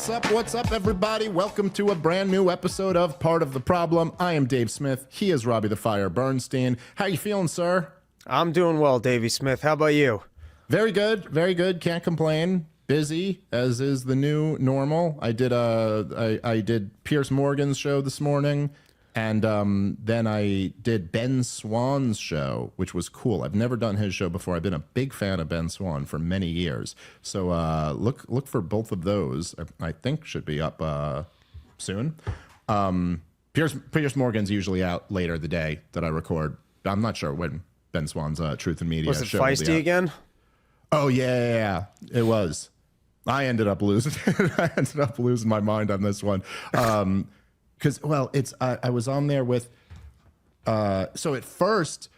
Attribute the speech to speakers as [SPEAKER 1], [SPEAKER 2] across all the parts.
[SPEAKER 1] What's up, everybody? Welcome to a brand new episode of Part of the Problem. I am Dave Smith. He is Robbie the Fire Bernstein. How you feeling, sir?
[SPEAKER 2] I'm doing well, Davey Smith. How about you?
[SPEAKER 1] Very good. Very good. Can't complain. Busy, as is the new normal. I did Piers Morgan's show this morning, and then I did Ben Swan's show, which was cool. I've never done his show before. I've been a big fan of Ben Swan for many years. So look for both of those. I think should be up soon. Piers Morgan's usually out later the day that I record. I'm not sure when Ben Swan's Truth and Media
[SPEAKER 2] was it
[SPEAKER 1] show will be
[SPEAKER 2] feisty
[SPEAKER 1] out.
[SPEAKER 2] again?
[SPEAKER 1] Oh yeah, it was. I ended up losing. I ended up losing my mind on this one, because I was on there with. So at first,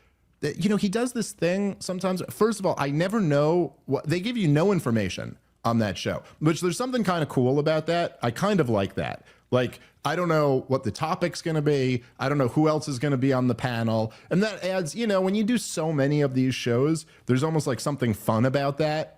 [SPEAKER 1] he does this thing sometimes. First of all, I never know what they give you. No information on that show, which there's something kind of cool about that. I kind of like that. Like, I don't know what the topic's going to be. I don't know who else is going to be on the panel. And that adds, when you do so many of these shows, there's almost like something fun about that.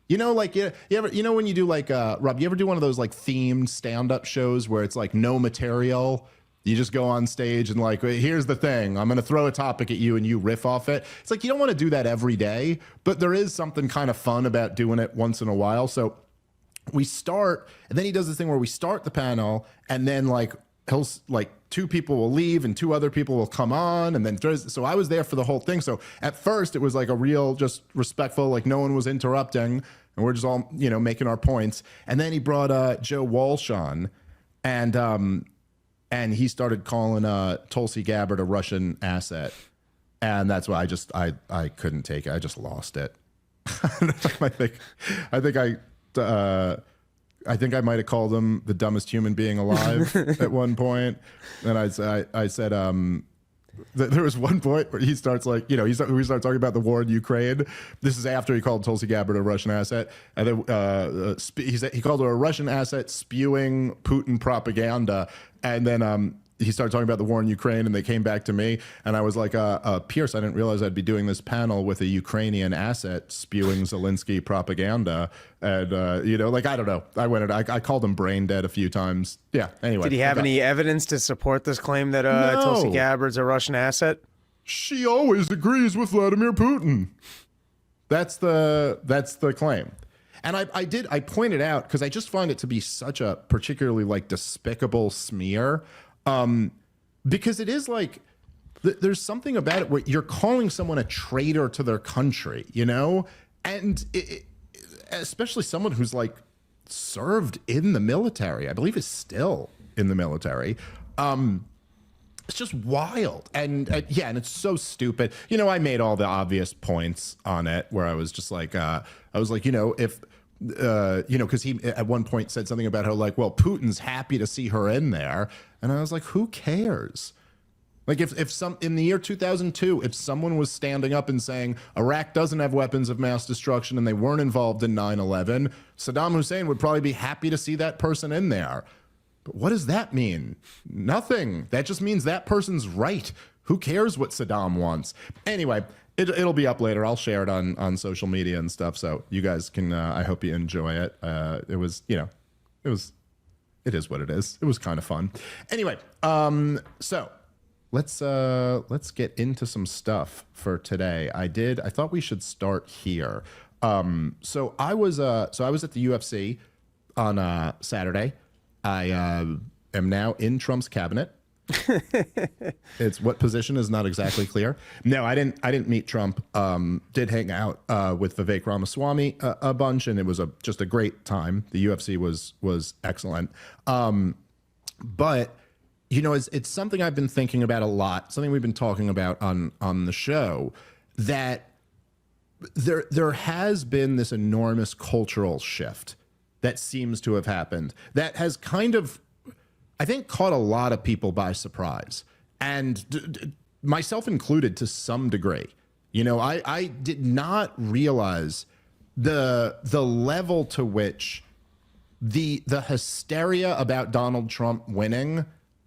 [SPEAKER 1] Like you ever, when you do like, Rob, you ever do one of those like themed stand-up shows where it's like no material? You just go on stage and like, here's the thing. I'm going to throw a topic at you and you riff off it. It's like, you don't want to do that every day, but there is something kind of fun about doing it once in a while. So we start, and then he does this thing where we start the panel, and then like he'll like two people will leave and two other people will come on, and then so I was there for the whole thing. So at first it was like a real just respectful, like no one was interrupting, and we're just all making our points. And then he brought Joe Walsh on, and he started calling Tulsi Gabbard a Russian asset, and that's why I couldn't take it. I just lost it. I think I might have called him the dumbest human being alive at one point. And I said, there was one point where he starts like, we start talking about the war in Ukraine. This is after he called Tulsi Gabbard a Russian asset. And then he called her a Russian asset spewing Putin propaganda. And then he started talking about the war in Ukraine, and they came back to me, and I was like, Pierce, I didn't realize I'd be doing this panel with a Ukrainian asset spewing Zelensky propaganda. And, I don't know. I called him brain dead a few times. Yeah, anyway.
[SPEAKER 2] Did he have any evidence to support this claim that
[SPEAKER 1] No.
[SPEAKER 2] Tulsi Gabbard's a Russian asset?
[SPEAKER 1] She always agrees with Vladimir Putin. That's the claim. And I pointed out, because I just find it to be such a particularly like despicable smear. Because it is like, there's something about it where you're calling someone a traitor to their country, and especially someone who's like served in the military, I believe is still in the military. It's just wild. And and it's so stupid. I made all the obvious points on it where I was just like, if, because he at one point said something about how like, well, Putin's happy to see her in there. And I was like, who cares? Like if some in the year 2002, if someone was standing up and saying Iraq doesn't have weapons of mass destruction and they weren't involved in 9/11, Saddam Hussein would probably be happy to see that person in there. But what does that mean? Nothing. That just means that person's right. Who cares what Saddam wants? Anyway, it'll be up later. I'll share it on social media and stuff. So you guys can, I hope you enjoy it. It is what it is. It was kind of fun. Anyway, so let's get into some stuff for today. I thought we should start here. So I was at the UFC on Saturday. I am now in Trump's cabinet. It's what position is not exactly clear. No, I didn't meet Trump. Did hang out with Vivek Ramaswamy a bunch, and it was just a great time. The UFC was excellent. But it's something I've been thinking about a lot. Something we've been talking about on the show, that there has been this enormous cultural shift that seems to have happened that has kind of, I think, caught a lot of people by surprise, and myself included to some degree. I did not realize the level to which the hysteria about Donald Trump winning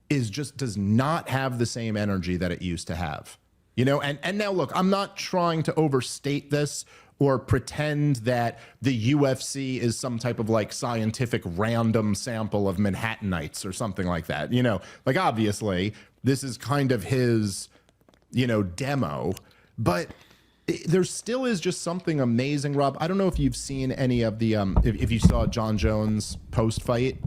[SPEAKER 1] does not have the same energy that it used to have. And now look, I'm not trying to overstate this or pretend that the UFC is some type of like scientific random sample of Manhattanites or something like that. You know, like obviously this is kind of his, you know, demo, but there still is just something amazing, Rob. I don't know if you've seen any of the, if you saw John Jones post-fight,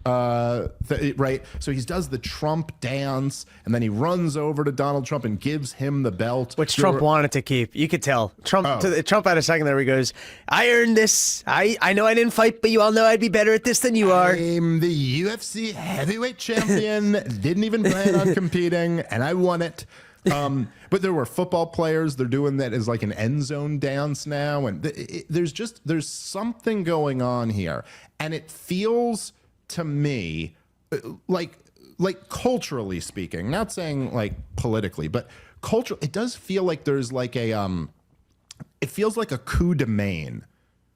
[SPEAKER 1] right? So he does the Trump dance, and then he runs over to Donald Trump and gives him the belt.
[SPEAKER 2] Which Trump wanted to keep. You could tell. Trump had a second there where he goes, I earned this. I know I didn't fight, but you all know I'd be better at this than you are.
[SPEAKER 1] I'm the UFC heavyweight champion, didn't even plan on competing, and I won it. But there were football players. They're doing that as like an end zone dance now. And there's something going on here. And it feels to me like culturally speaking, not saying like politically, but cultural, it does feel like there's like it feels like a coup de main.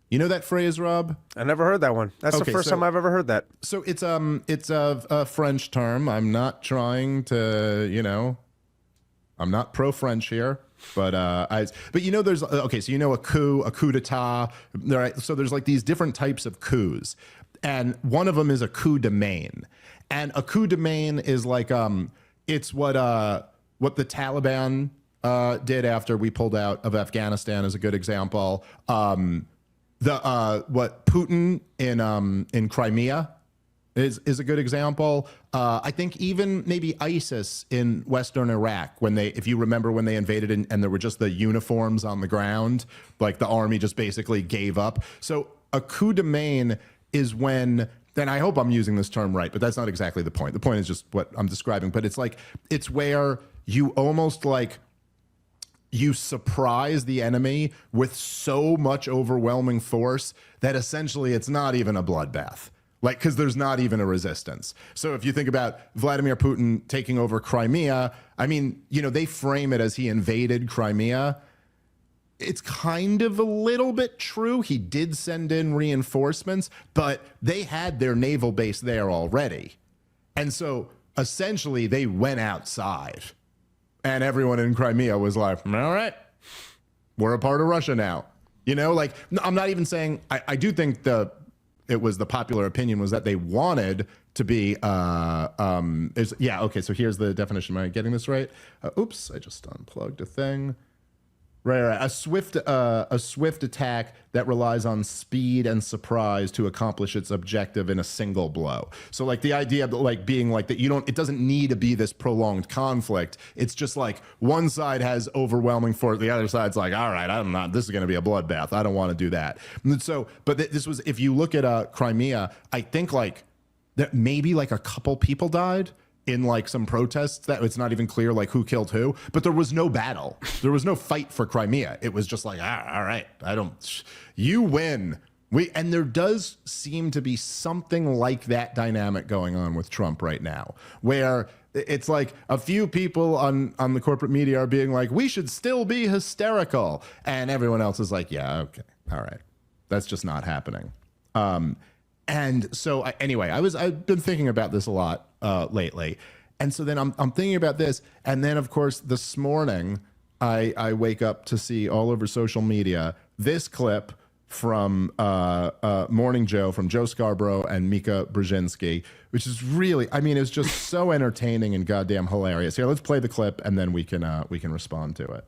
[SPEAKER 1] You know that phrase, Rob?
[SPEAKER 2] I never heard that one. That's the first time I've ever heard that.
[SPEAKER 1] So it's a French term. I'm not trying to, you know, I'm not pro-French here, but you know, there's okay. So you know, a coup d'état. Right? So there's like these different types of coups, and one of them is a coup de main. And a coup de main is like it's what the Taliban did after we pulled out of Afghanistan is a good example. What Putin in Crimea is a good example. I think even maybe ISIS in Western Iraq, if you remember when they invaded and there were just the uniforms on the ground, like the army just basically gave up. So a coup de main is when, and I hope I'm using this term right, but that's not exactly the point. The point is just what I'm describing, but it's where you almost like, you surprise the enemy with so much overwhelming force that essentially it's not even a bloodbath. Like, because there's not even a resistance. So if you think about Vladimir Putin taking over Crimea, I mean, you know, they frame it as he invaded Crimea. It's kind of a little bit true. He did send in reinforcements, but they had their naval base there already. And so essentially they went outside and everyone in Crimea was like, all right, we're a part of Russia now. You know, like, I'm not even saying, I do think the popular opinion was that they wanted to be, okay, so here's the definition. Am I getting this right? Oops, I just unplugged a thing. Right. A swift attack that relies on speed and surprise to accomplish its objective in a single blow. So like the idea of like being like that, it doesn't need to be this prolonged conflict. It's just like one side has overwhelming force. The other side's like, all right, this is going to be a bloodbath. I don't want to do that. And so, but this was, if you look at Crimea, I think like that maybe like a couple people died in like some protests that it's not even clear like who killed who, but there was no battle. There was no fight for Crimea. It was just like, all right, you win. And there does seem to be something like that dynamic going on with Trump right now, where it's like a few people on the corporate media are being like, we should still be hysterical. And everyone else is like, yeah, okay, all right. That's just not happening. And so anyway, I've been thinking about this a lot lately. And so then I'm thinking about this. And then, of course, this morning, I wake up to see all over social media this clip from Morning Joe, from Joe Scarborough and Mika Brzezinski, which is really, I mean, it's just so entertaining and goddamn hilarious. Here, let's play the clip and then we can respond to it.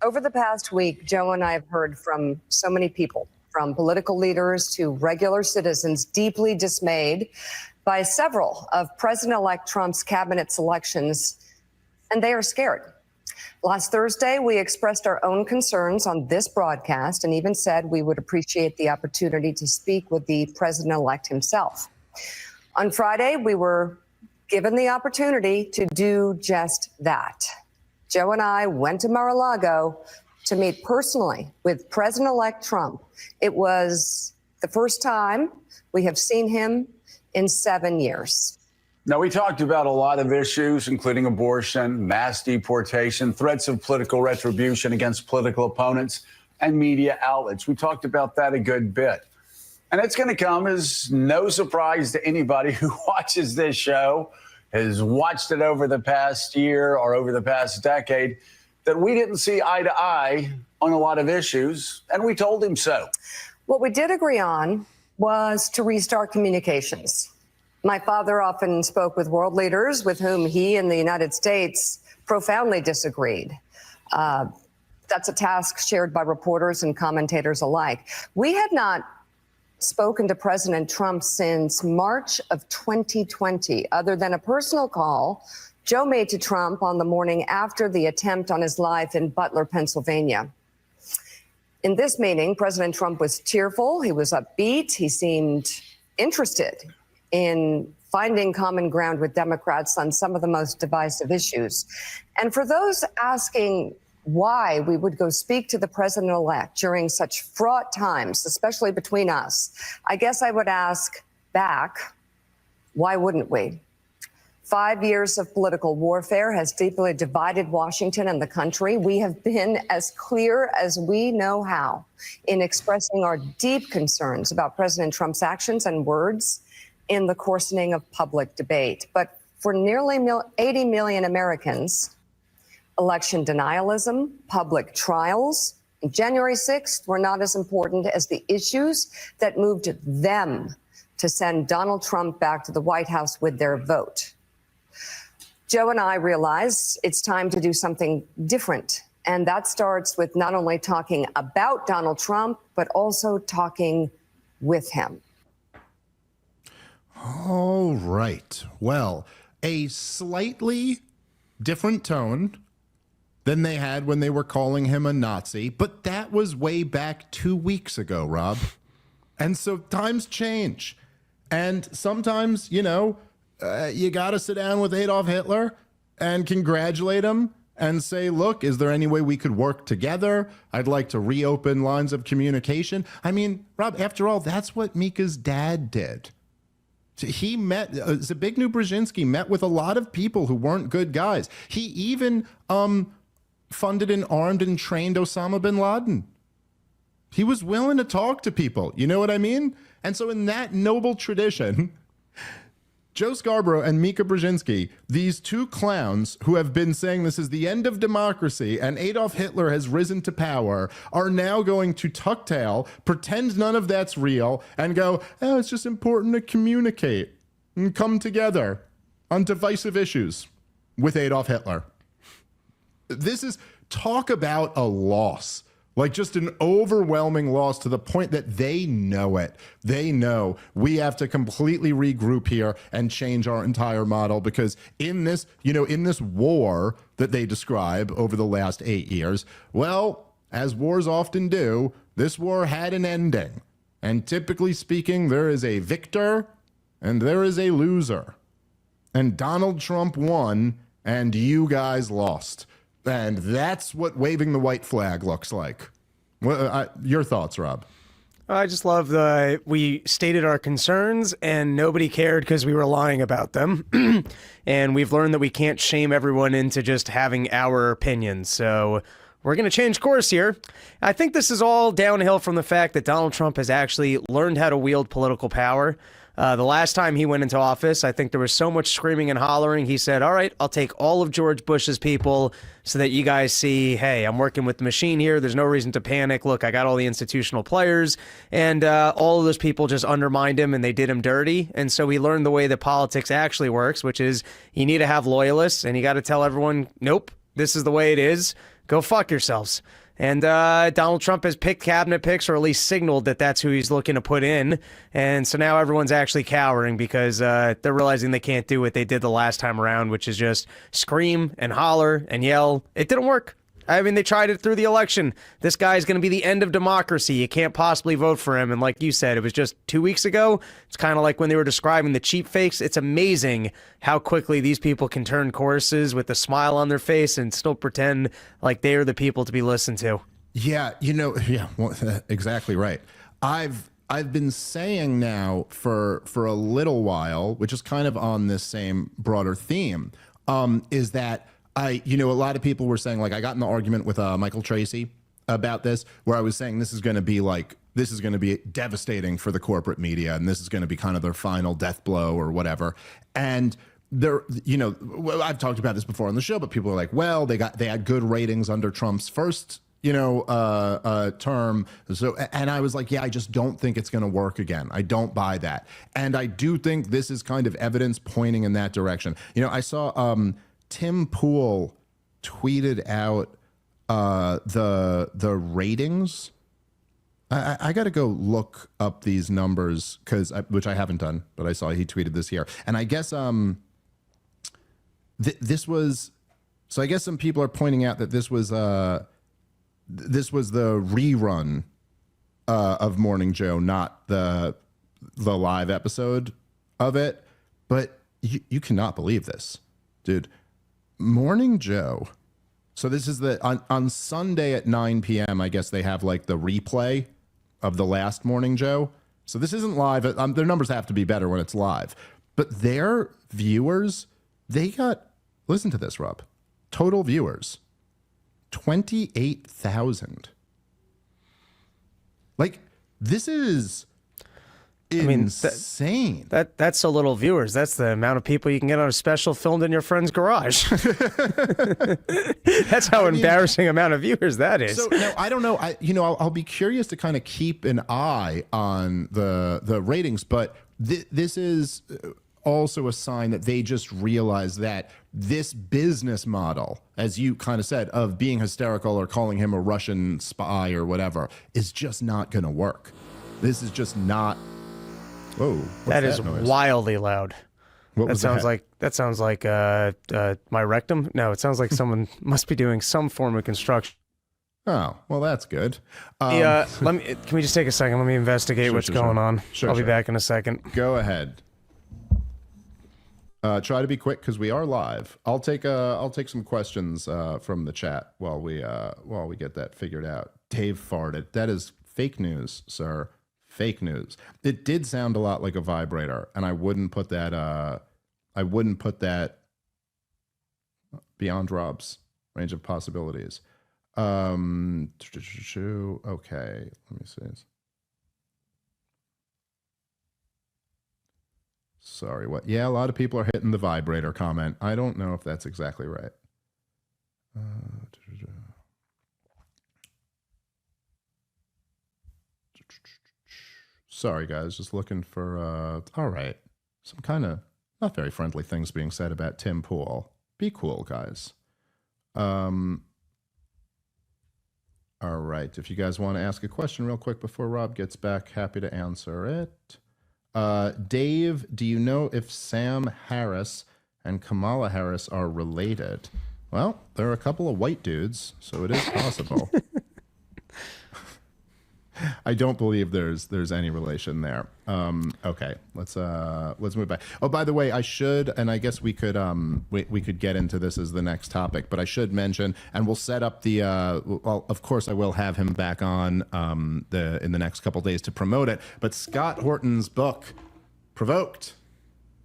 [SPEAKER 3] Over the past week, Joe and I have heard from so many people, from political leaders to regular citizens, deeply dismayed by several of President-elect Trump's cabinet selections, and they are scared. Last Thursday, we expressed our own concerns on this broadcast and even said we would appreciate the opportunity to speak with the president-elect himself. On Friday, we were given the opportunity to do just that. Joe and I went to Mar-a-Lago to meet personally with President-elect Trump. It was the first time we have seen him in 7 years.
[SPEAKER 4] Now, we talked about a lot of issues, including abortion, mass deportation, threats of political retribution against political opponents, and media outlets. We talked about that a good bit. And it's going to come as no surprise to anybody who watches this show, has watched it over the past year or over the past decade, that we didn't see eye to eye on a lot of issues, and we told him so.
[SPEAKER 3] What we did agree on was to restart communications. My father often spoke with world leaders with whom he and the United States profoundly disagreed. That's a task shared by reporters and commentators alike. We had not spoken to President Trump since March of 2020, other than a personal call Joe made to Trump on the morning after the attempt on his life in Butler, Pennsylvania. In this meeting, President Trump was cheerful. He was upbeat. He seemed interested in finding common ground with Democrats on some of the most divisive issues. And for those asking why we would go speak to the president-elect during such fraught times, especially between us, I guess I would ask back, why wouldn't we? 5 years of political warfare has deeply divided Washington and the country. We have been as clear as we know how in expressing our deep concerns about President Trump's actions and words in the coarsening of public debate. But for nearly 80 million Americans, election denialism, public trials, and January 6th were not as important as the issues that moved them to send Donald Trump back to the White House with their vote. Joe and I realized it's time to do something different. And that starts with not only talking about Donald Trump, but also talking with him.
[SPEAKER 1] All right. Well, a slightly different tone than they had when they were calling him a Nazi, but that was way back 2 weeks ago, Rob. And so times change. And sometimes, you got to sit down with Adolf Hitler and congratulate him and say, look, is there any way we could work together? I'd like to reopen lines of communication. I mean, Rob, after all, that's what Mika's dad did. He met, Zbigniew Brzezinski met with a lot of people who weren't good guys. He even funded and armed and trained Osama bin Laden. He was willing to talk to people. You know what I mean? And so in that noble tradition, Joe Scarborough and Mika Brzezinski, these two clowns who have been saying this is the end of democracy and Adolf Hitler has risen to power, are now going to tuck tail, pretend none of that's real, and go, oh, it's just important to communicate and come together on divisive issues with Adolf Hitler. This is, talk about a loss. Like just an overwhelming loss to the point that they know it. They know we have to completely regroup here and change our entire model because in this, in this war that they describe over the last 8 years, well, as wars often do, this war had an ending. And typically speaking, there is a victor and there is a loser. And Donald Trump won and you guys lost. And that's what waving the white flag looks like. Your thoughts, Rob?
[SPEAKER 2] I just love we stated our concerns and nobody cared because we were lying about them. And we've learned that we can't shame everyone into just having our opinions. So we're going to change course here. I think this is all downhill from the fact that Donald Trump has actually learned how to wield political power. The last time he went into office, I think there was so much screaming and hollering. He said, all right, I'll take all of George Bush's people so that you guys see, hey, I'm working with the machine here. There's no reason to panic. Look, I got all the institutional players. And all of those people just undermined him and they did him dirty. And so he learned the way that politics actually works, which is you need to have loyalists and you got to tell everyone, nope, this is the way it is. Go fuck yourselves. And Donald Trump has picked cabinet picks, or at least signaled that that's who he's looking to put in. And so now everyone's actually cowering because they're realizing they can't do what they did the last time around, which is just scream and holler and yell. It didn't work. I mean, they tried it through the election. This guy's going to be the end of democracy. You can't possibly vote for him. And like you said, it was just 2 weeks ago. It's kind of like when they were describing the cheap fakes. It's amazing how quickly these people can turn courses with a smile on their face and still pretend like they are the people to be listened to.
[SPEAKER 1] Yeah, well, exactly right. I've been saying now for a little while, which is kind of on this same broader theme, is that a lot of people were saying, like, I got in the argument with Michael Tracy about this, where I was saying this is going to be devastating for the corporate media, and this is going to be kind of their final death blow or whatever. And I've talked about this before on the show, but people are like, well, they had good ratings under Trump's first, term. So, and I was like, yeah, I just don't think it's going to work again. I don't buy that. And I do think this is kind of evidence pointing in that direction. I saw Tim Pool tweeted out the ratings. I got to go look up these numbers which I haven't done, but I saw he tweeted this here. And I guess this was, so I guess some people are pointing out that this was the rerun of Morning Joe, not the live episode of it. But you cannot believe this, dude. Morning Joe. So this is on Sunday at 9 p.m. I guess they have like the replay of the last Morning Joe. So this isn't live. Their numbers have to be better when it's live. But their viewers, they got, listen to this, Rob. Total viewers, 28,000. Like, this is insane.
[SPEAKER 2] That's a little viewers. That's the amount of people you can get on a special filmed in your friend's garage. That's how embarrassing amount of viewers that is.
[SPEAKER 1] So no, I don't know. I'll be curious to kind of keep an eye on the ratings, but this is also a sign that they just realize that this business model, as you kind of said, of being hysterical or calling him a Russian spy or whatever, is just not going to work. This is just not. Whoa,
[SPEAKER 2] that is
[SPEAKER 1] noise?
[SPEAKER 2] Wildly loud.
[SPEAKER 1] That
[SPEAKER 2] sounds like my rectum. No, it sounds like someone must be doing some form of construction.
[SPEAKER 1] Oh, well, that's good.
[SPEAKER 2] Can we just take a second? Let me investigate what's going on. I'll be back in a second.
[SPEAKER 1] Go ahead. Try to be quick because we are live. I'll take some questions from the chat while we get that figured out. Dave farted. That is fake news, sir. Fake news. It did sound a lot like a vibrator, and I wouldn't put that beyond Rob's range of possibilities. Okay, let me see. Sorry, what? Yeah, a lot of people are hitting the vibrator comment. I don't know if that's exactly right. Sorry, guys, just looking for, all right, some kind of not very friendly things being said about Tim Pool. Be cool, guys. All right, if you guys want to ask a question real quick before Rob gets back, happy to answer it. Dave, do you know if Sam Harris and Kamala Harris are related? Well, there are a couple of white dudes, so it is possible. I don't believe there's any relation there. Okay, let's move back. Oh, by the way, I should, and I guess we could get into this as the next topic, but I should mention, and we'll set up the. Well, of course, I will have him back on in the next couple days to promote it. But Scott Horton's book, Provoked,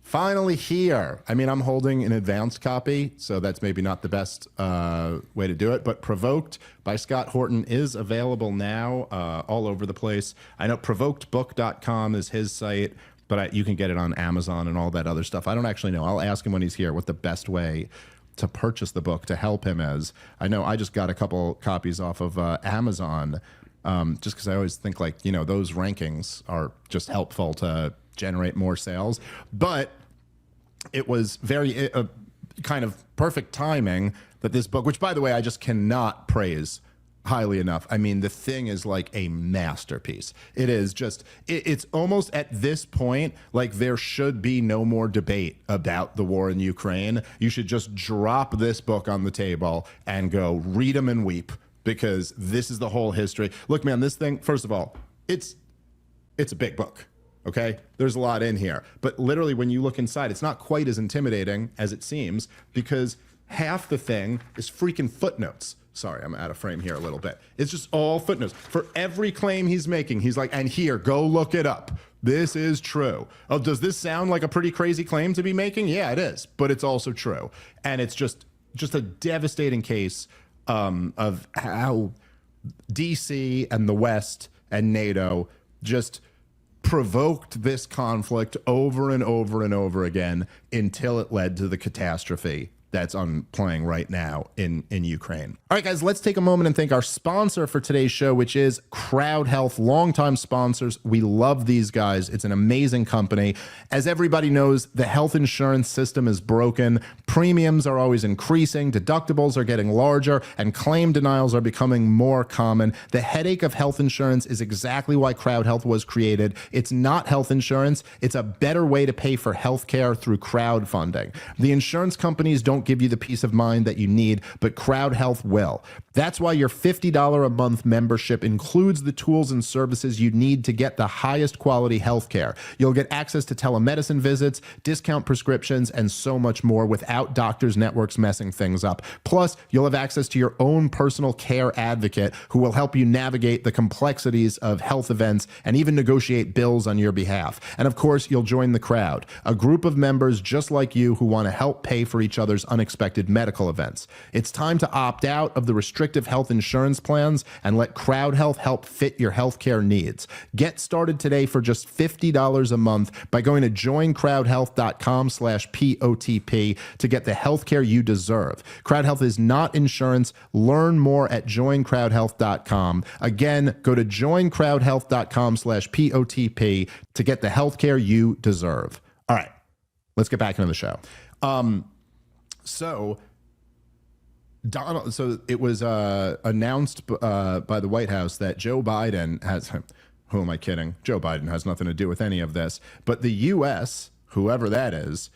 [SPEAKER 1] finally here. I mean, I'm holding an advanced copy, so that's maybe not the best way to do it, but Provoked by Scott Horton is available now all over the place. I know provokedbook.com is his site, but you can get it on Amazon and all that other stuff. I don't actually know. I'll ask him when he's here what the best way to purchase the book to help him is. I know I just got a couple copies off of Amazon just because I always think those rankings are just helpful to generate more sales. But it was very kind of perfect timing that this book, which by the way, I just cannot praise highly enough. I mean, the thing is like a masterpiece. It is just, it's almost at this point, like there should be no more debate about the war in Ukraine. You should just drop this book on the table and go read them and weep, because this is the whole history. Look, man, this thing, first of all, it's a big book. Okay, there's a lot in here, but literally when you look inside, it's not quite as intimidating as it seems, because half the thing is freaking footnotes. Sorry, I'm out of frame here a little bit. It's just all footnotes. For every claim he's making, he's like, and here, go look it up. This is true. Oh, does this sound like a pretty crazy claim to be making? Yeah, it is, but it's also true. And it's just a devastating case of how DC and the West and NATO just provoked this conflict over and over and over again until it led to the catastrophe that's playing right now in Ukraine. All right, guys, let's take a moment and thank our sponsor for today's show, which is Crowd Health, longtime sponsors. We love these guys. It's an amazing company. As everybody knows, the health insurance system is broken. Premiums are always increasing, deductibles are getting larger, and claim denials are becoming more common. The headache of health insurance is exactly why Crowd Health was created. It's not health insurance. It's a better way to pay for health care through crowdfunding. The insurance companies don't give you the peace of mind that you need, but Crowd Health will. That's why your $50 a month membership includes the tools and services you need to get the highest quality health care. You'll get access to telemedicine visits, discount prescriptions, and so much more without doctors' networks messing things up. Plus, you'll have access to your own personal care advocate who will help you navigate the complexities of health events and even negotiate bills on your behalf. And of course, you'll join the crowd, a group of members just like you who want to help pay for each other's unexpected medical events. It's time to opt out of the restrictive health insurance plans and let Crowd Health help fit your healthcare needs. Get started today for just $50 a month by going to joincrowdhealth.com/POTP to get the healthcare you deserve. Crowd Health is not insurance. Learn more at joincrowdhealth.com. Again, go to joincrowdhealth.com/POTP to get the healthcare you deserve. All right, let's get back into the show. So it was announced by the White House that Joe Biden has, who am I kidding? Joe Biden has nothing to do with any of this, but the U.S., whoever that is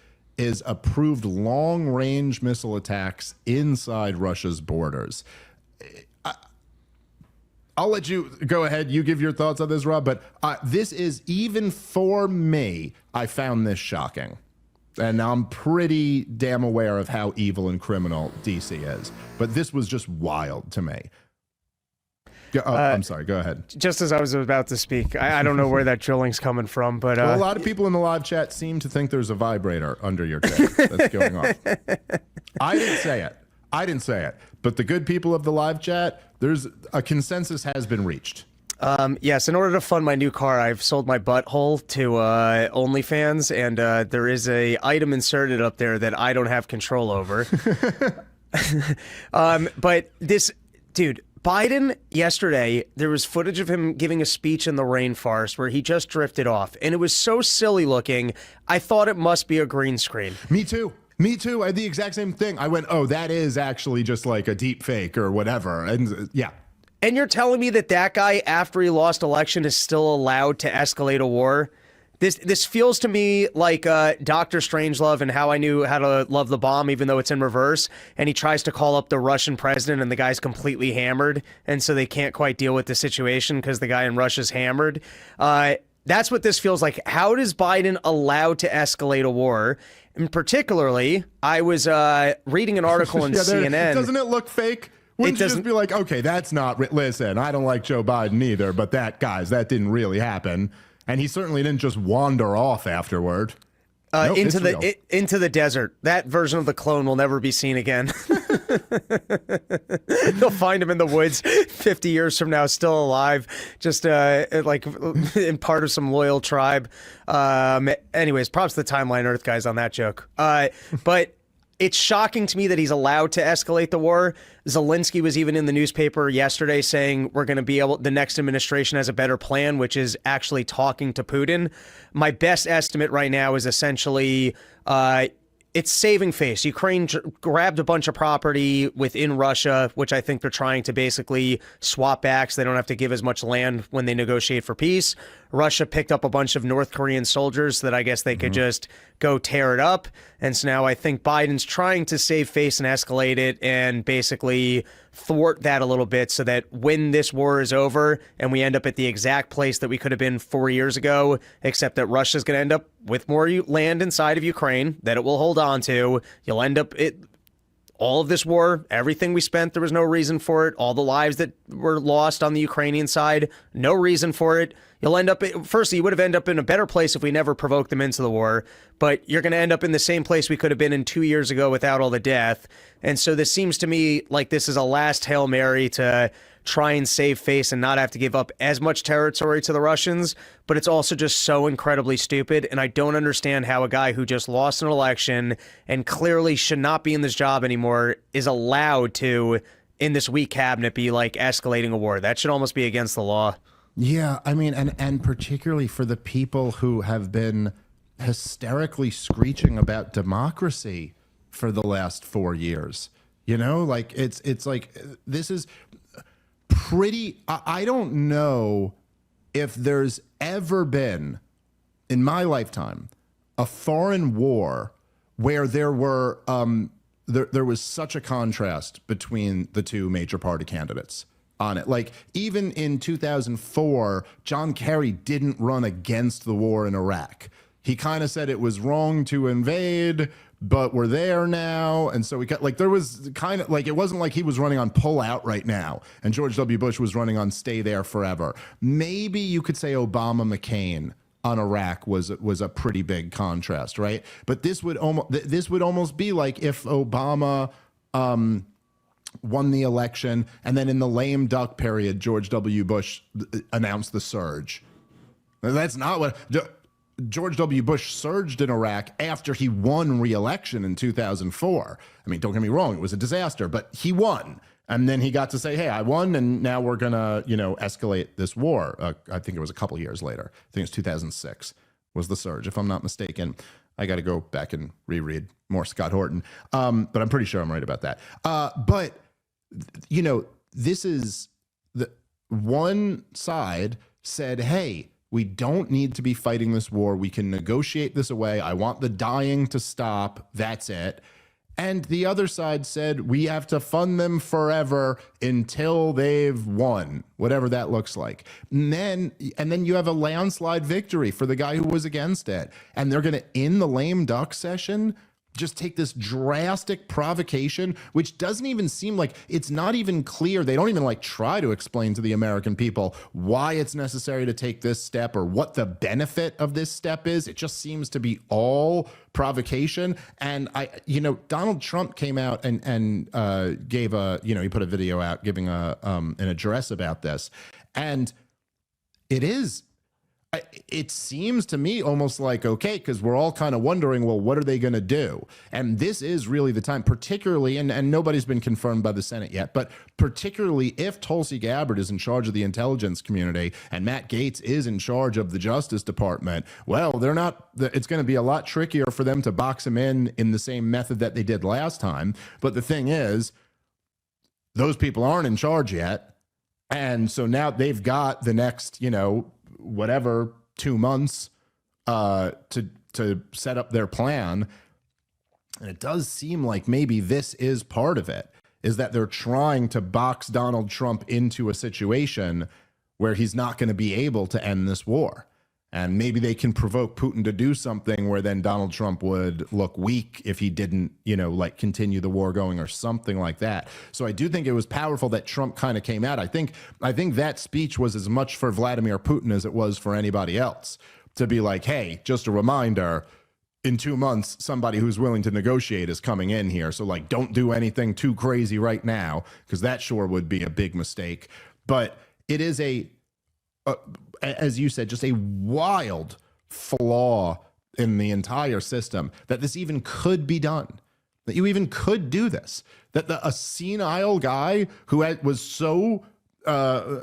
[SPEAKER 1] approved long-range missile attacks inside Russia's borders. I'll let you go ahead. You give your thoughts on this, Rob, but this is, even for me, I found this shocking. And I'm pretty damn aware of how evil and criminal DC is. But this was just wild to me. I'm sorry, go ahead.
[SPEAKER 2] Just as I was about to speak, I don't know where that drilling's coming from, but...
[SPEAKER 1] Well, a lot of people in the live chat seem to think there's a vibrator under your chair that's going off. I didn't say it. But the good people of the live chat, there's a consensus has been reached.
[SPEAKER 2] Yes, in order to fund my new car, I've sold my butthole to OnlyFans, and there is a item inserted up there that I don't have control over. But this, dude, Biden yesterday, there was footage of him giving a speech in the rainforest where he just drifted off, and it was so silly looking, I thought it must be a green screen.
[SPEAKER 1] Me too. I had the exact same thing. I went, oh, that is actually just like a deep fake or whatever. And yeah.
[SPEAKER 2] And you're telling me that guy, after he lost election, is still allowed to escalate a war? This feels to me like Dr. Strangelove and How I Knew How to Love the Bomb, even though it's in reverse. And he tries to call up the Russian president, and the guy's completely hammered. And so they can't quite deal with the situation because the guy in Russia's hammered. That's what this feels like. How is Biden allowed to escalate a war? And particularly, I was reading an article in CNN.
[SPEAKER 1] Doesn't it look fake? Wouldn't you just be like, okay, that's not, listen, I don't like Joe Biden either, but that didn't really happen. And he certainly didn't just wander off afterward. Nope,
[SPEAKER 2] into the desert. That version of the clone will never be seen again. They'll find him in the woods 50 years from now, still alive, just like in part of some loyal tribe. Anyways, props to the Timeline Earth guys on that joke. But it's shocking to me that he's allowed to escalate the war. Zelensky was even in the newspaper yesterday saying we're going to be able, the next administration has a better plan, which is actually talking to Putin. My best estimate right now is essentially it's saving face. Ukraine grabbed a bunch of property within Russia, which I think they're trying to basically swap back so they don't have to give as much land when they negotiate for peace. Russia picked up a bunch of North Korean soldiers so that I guess they could just go tear it up. And so now I think Biden's trying to save face and escalate it and basically thwart that a little bit so that when this war is over and we end up at the exact place that we could have been 4 years ago, except that Russia's going to end up with more land inside of Ukraine that it will hold on to. You'll end up all of this war, everything we spent, there was no reason for it. All the lives that were lost on the Ukrainian side, no reason for it. You'll end up, firstly, you would have ended up in a better place if we never provoked them into the war, but you're going to end up in the same place we could have been in 2 years ago without all the death. And so this seems to me like this is a last Hail Mary to try and save face and not have to give up as much territory to the Russians, but it's also just so incredibly stupid, and I don't understand how a guy who just lost an election and clearly should not be in this job anymore is allowed to, in this weak cabinet, be like escalating a war. That should almost be against the law.
[SPEAKER 1] Yeah, I mean, and particularly for the people who have been hysterically screeching about democracy for the last 4 years. You know, like it's like this is pretty. I don't know if there's ever been in my lifetime a foreign war where there were there was such a contrast between the two major party candidates on it. Like even in 2004, John Kerry didn't run against the war in Iraq. He kind of said it was wrong to invade, but we're there now. And so we got like, there was kind of like, it wasn't like he was running on pull out right now and George W. Bush was running on stay there forever. Maybe you could say Obama McCain on Iraq was a pretty big contrast, right? But this would almost be like if Obama won the election and then in the lame duck period, George W. Bush announced the surge. That's not what George W. Bush surged in Iraq after he won re-election in 2004. I mean, don't get me wrong, it was a disaster, but he won. And then he got to say, hey, I won, and now we're going to, escalate this war. I think it was a couple years later. I think it was 2006 was the surge, if I'm not mistaken. I got to go back and reread more Scott Horton. But I'm pretty sure I'm right about that. But, this is the one side said, hey, we don't need to be fighting this war. We can negotiate this away. I want the dying to stop. That's it. And the other side said, we have to fund them forever until they've won, whatever that looks like. And then you have a landslide victory for the guy who was against it. And they're going to, in the lame duck session, just take this drastic provocation, which doesn't even seem like, it's not even clear. They don't even try to explain to the American people why it's necessary to take this step or what the benefit of this step is. It just seems to be all provocation. And Donald Trump came out and gave he put a video out giving an address about this. And it seems to me almost like, okay, because we're all kind of wondering, well, what are they going to do? And this is really the time, particularly, and nobody's been confirmed by the Senate yet, but particularly if Tulsi Gabbard is in charge of the intelligence community and Matt Gaetz is in charge of the Justice Department, well, it's going to be a lot trickier for them to box him in the same method that they did last time. But the thing is, those people aren't in charge yet. And so now they've got the next, whatever 2 months to set up their plan. And it does seem like maybe this is part of it, is that they're trying to box Donald Trump into a situation where he's not going to be able to end this war. And maybe they can provoke Putin to do something where then Donald Trump would look weak if he didn't, continue the war going or something like that. So I do think it was powerful that Trump kind of came out. I think that speech was as much for Vladimir Putin as it was for anybody else to be like, hey, just a reminder, in 2 months, somebody who's willing to negotiate is coming in here. So don't do anything too crazy right now, because that sure would be a big mistake. But it is as you said, just a wild flaw in the entire system that this even could be done, that you even could do this, that a senile guy who was so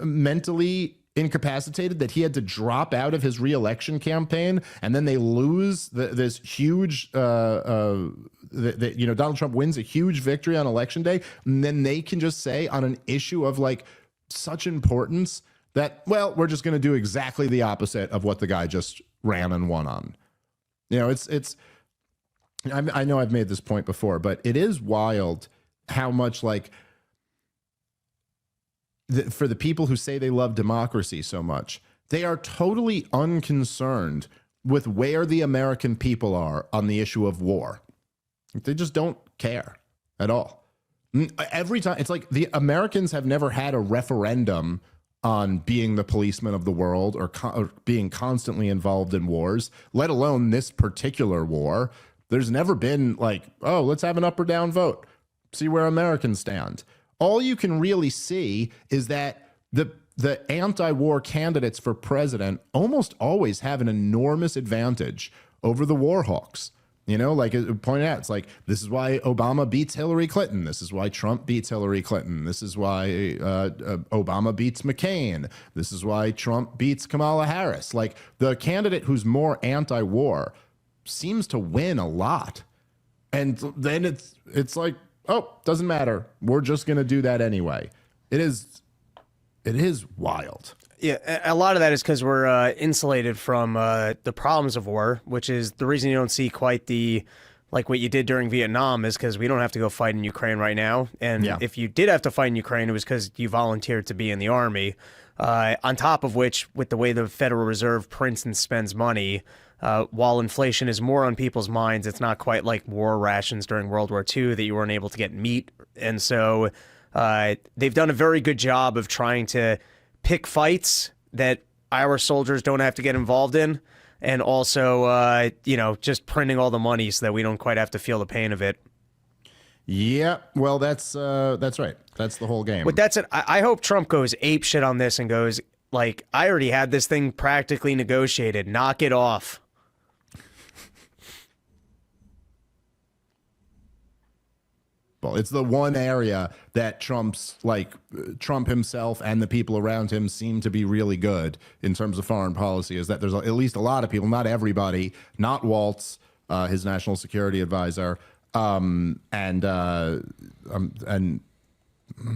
[SPEAKER 1] mentally incapacitated that he had to drop out of his reelection campaign, and then they lose this huge, Donald Trump wins a huge victory on election day, and then they can just say on an issue of such importance that, well, we're just going to do exactly the opposite of what the guy just ran and won on. I know I've made this point before, but it is wild how much for the people who say they love democracy so much, they are totally unconcerned with where the American people are on the issue of war. They just don't care at all. Every time, it's like the Americans have never had a referendum on being the policeman of the world or being constantly involved in wars, let alone this particular war. There's never been oh, let's have an up or down vote, see where Americans stand. all you can really see is that the anti-war candidates for president almost always have an enormous advantage over the war hawks. You know, like it pointed out, it's like, this is why Obama beats Hillary Clinton. This is why Trump beats Hillary Clinton. This is why Obama beats McCain. This is why Trump beats Kamala Harris. Like, the candidate who's more anti-war seems to win a lot. And then it's like, oh, doesn't matter. We're just going to do that anyway. It is wild.
[SPEAKER 2] Yeah, a lot of that is because we're insulated from the problems of war, which is the reason you don't see quite the, like what you did during Vietnam, is because we don't have to go fight in Ukraine right now. And if you did have to fight in Ukraine, it was because you volunteered to be in the army. On top of which, with the way the Federal Reserve prints and spends money, while inflation is more on people's minds, it's not quite like war rations during World War II that you weren't able to get meat. And so they've done a very good job of trying to pick fights that our soldiers don't have to get involved in, and also, just printing all the money so that we don't quite have to feel the pain of it.
[SPEAKER 1] Yeah, well, that's right. That's the whole game.
[SPEAKER 2] But that's it. I hope Trump goes ape shit on this and goes, like, I already had this thing practically negotiated. Knock it off.
[SPEAKER 1] Well, it's the one area that Trump himself and the people around him seem to be really good in terms of foreign policy, is that there's at least a lot of people, not everybody, not Waltz, his national security advisor, and I'm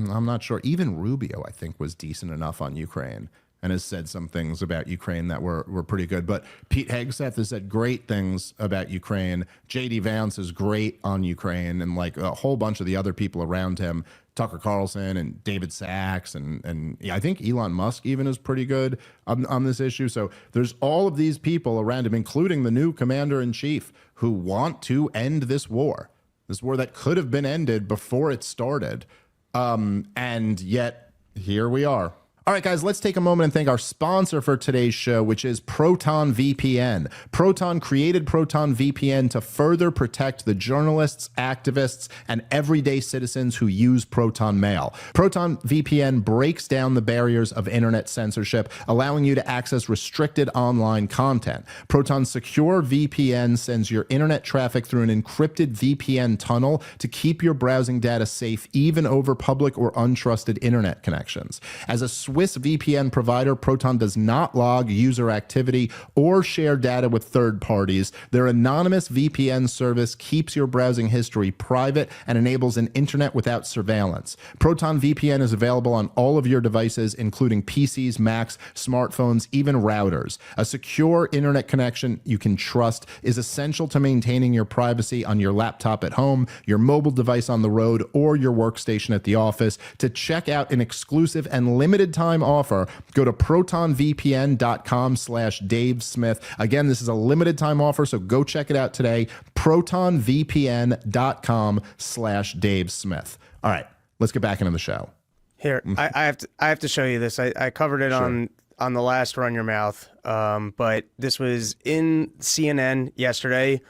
[SPEAKER 1] not sure, even Rubio, I think, was decent enough on Ukraine and has said some things about Ukraine that were pretty good. But Pete Hegseth has said great things about Ukraine. J.D. Vance is great on Ukraine, and like a whole bunch of the other people around him, Tucker Carlson and David Sachs, and I think Elon Musk even is pretty good on this issue. So there's all of these people around him, including the new commander-in-chief, who want to end this war that could have been ended before it started. And yet here we are. All right, guys, let's take a moment and thank our sponsor for today's show, which is Proton VPN. Proton created Proton VPN to further protect the journalists, activists, and everyday citizens who use Proton Mail. Proton VPN breaks down the barriers of internet censorship, allowing you to access restricted online content. Proton's secure VPN sends your internet traffic through an encrypted VPN tunnel to keep your browsing data safe, even over public or untrusted internet connections. As a Swiss VPN provider, Proton does not log user activity or share data with third parties. Their anonymous VPN service keeps your browsing history private and enables an internet without surveillance. Proton VPN is available on all of your devices, including PCs, Macs, smartphones, even routers. A secure internet connection you can trust is essential to maintaining your privacy on your laptop at home, your mobile device on the road, or your workstation at the office. To check out an exclusive and limited time offer, go to protonvpn.com/Dave Smith. Again, this is a limited time offer, so go check it out today. protonvpn.com/Dave Smith. All right, let's get back into the show.
[SPEAKER 2] Here, I have to show you this. I covered it on the last Run Your Mouth, but this was in CNN yesterday.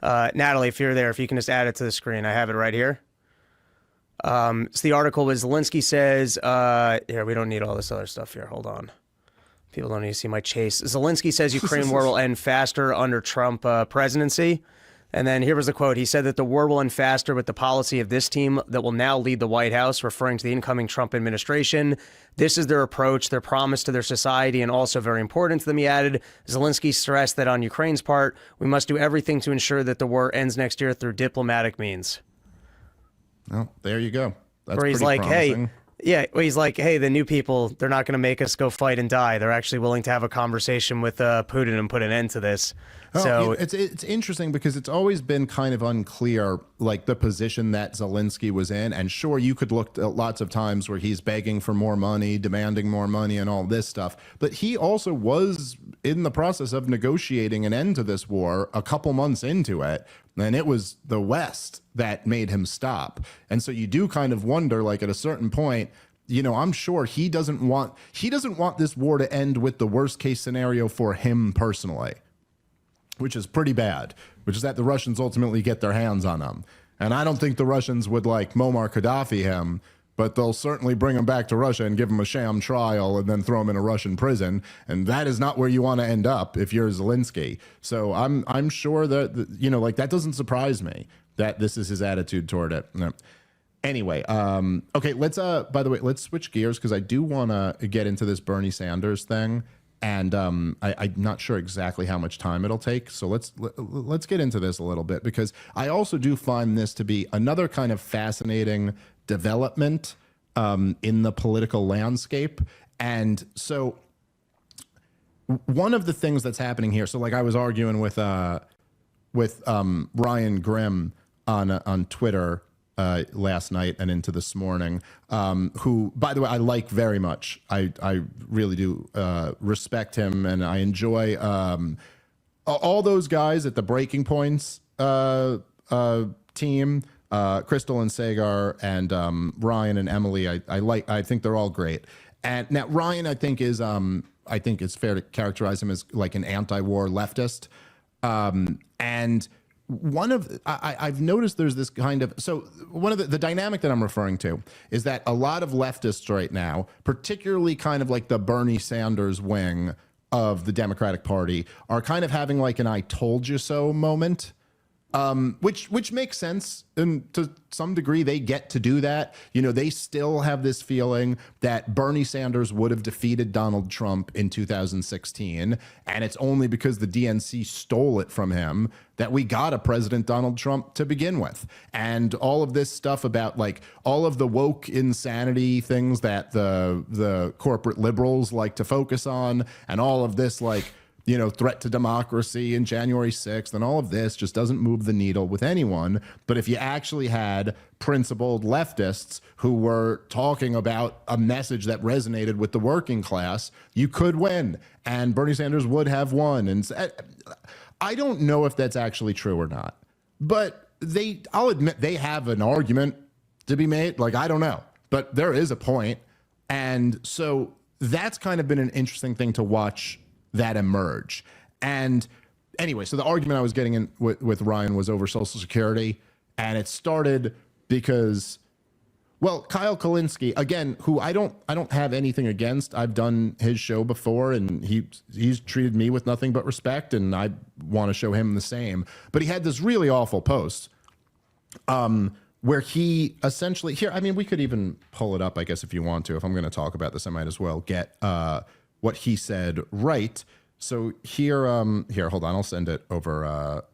[SPEAKER 2] Natalie, if you're there, if you can just add it to the screen. I have it right here. So the article was Zelensky says, here, we don't need all this other stuff here. Hold on. People don't need to see my chase. Zelensky says Ukraine war will end faster under Trump presidency. And then here was the quote. He said that the war will end faster with the policy of this team that will now lead the White House, referring to the incoming Trump administration. This is their approach, their promise to their society, and also very important to them, he added. Zelensky stressed that on Ukraine's part, we must do everything to ensure that the war ends next year through diplomatic means.
[SPEAKER 1] Well, there you go. That's
[SPEAKER 2] where he's
[SPEAKER 1] pretty
[SPEAKER 2] like,
[SPEAKER 1] promising.
[SPEAKER 2] he's like, hey, the new people, they're not going to make us go fight and die. They're actually willing to have a conversation with Putin and put an end to this. So
[SPEAKER 1] it's interesting because it's always been kind of unclear, like the position that Zelensky was in. And sure, you could look at lots of times where he's begging for more money, demanding more money and all this stuff. But he also was in the process of negotiating an end to this war a couple months into it. And it was the West that made him stop. And so you do kind of wonder, like at a certain point, you know, I'm sure he doesn't want this war to end with the worst case scenario for him personally, which is pretty bad, which is that the Russians ultimately get their hands on him. And I don't think the Russians would like Muammar Gaddafi him, but they'll certainly bring him back to Russia and give him a sham trial and then throw him in a Russian prison. And that is not where you want to end up if you're Zelensky. So I'm sure that, you know, like, that doesn't surprise me that this is his attitude toward it. No. Anyway, okay, let's, by the way, let's switch gears because I do want to get into this Bernie Sanders thing. And I'm not sure exactly how much time it'll take. So let's get into this a little bit, because I also do find this to be another kind of fascinating development in the political landscape. And so one of the things that's happening here, so like I was arguing with Ryan Grimm on Twitter last night and into this morning, who, by the way, I like very much. I really do respect him, and I enjoy all those guys at the Breaking Points team, Crystal and Sagar and Ryan and Emily. I think they're all great. And now Ryan, I think it's fair to characterize him as like an anti-war leftist. And one of I've noticed there's this kind of, so one of the dynamic that I'm referring to is that a lot of leftists right now, particularly kind of like the Bernie Sanders wing of the Democratic Party, are kind of having like an "I told you so" moment. Which makes sense, and to some degree they get to do that. You know, they still have this feeling that Bernie Sanders would have defeated Donald Trump in 2016, and it's only because the DNC stole it from him that we got a President Donald Trump to begin with. And all of this stuff about like all of the woke insanity things that the corporate liberals like to focus on, and all of this like, you know, threat to democracy and January 6th and all of this just doesn't move the needle with anyone. But if you actually had principled leftists who were talking about a message that resonated with the working class, you could win, and Bernie Sanders would have won. And I don't know if that's actually true or not, but I'll admit they have an argument to be made. Like, I don't know, but there is a point. And so that's kind of been an interesting thing to watch that emerge. And anyway, so the argument I was getting in with Ryan was over Social Security, and it started because, well, Kyle Kulinski, again, who I don't have anything against. I've done his show before, and he's treated me with nothing but respect, and I want to show him the same. But he had this really awful post where he essentially, here, I mean, we could even pull it up, I guess, if you want to. If I'm going to talk about this, I might as well get what he said right. So here, hold on, I'll send it over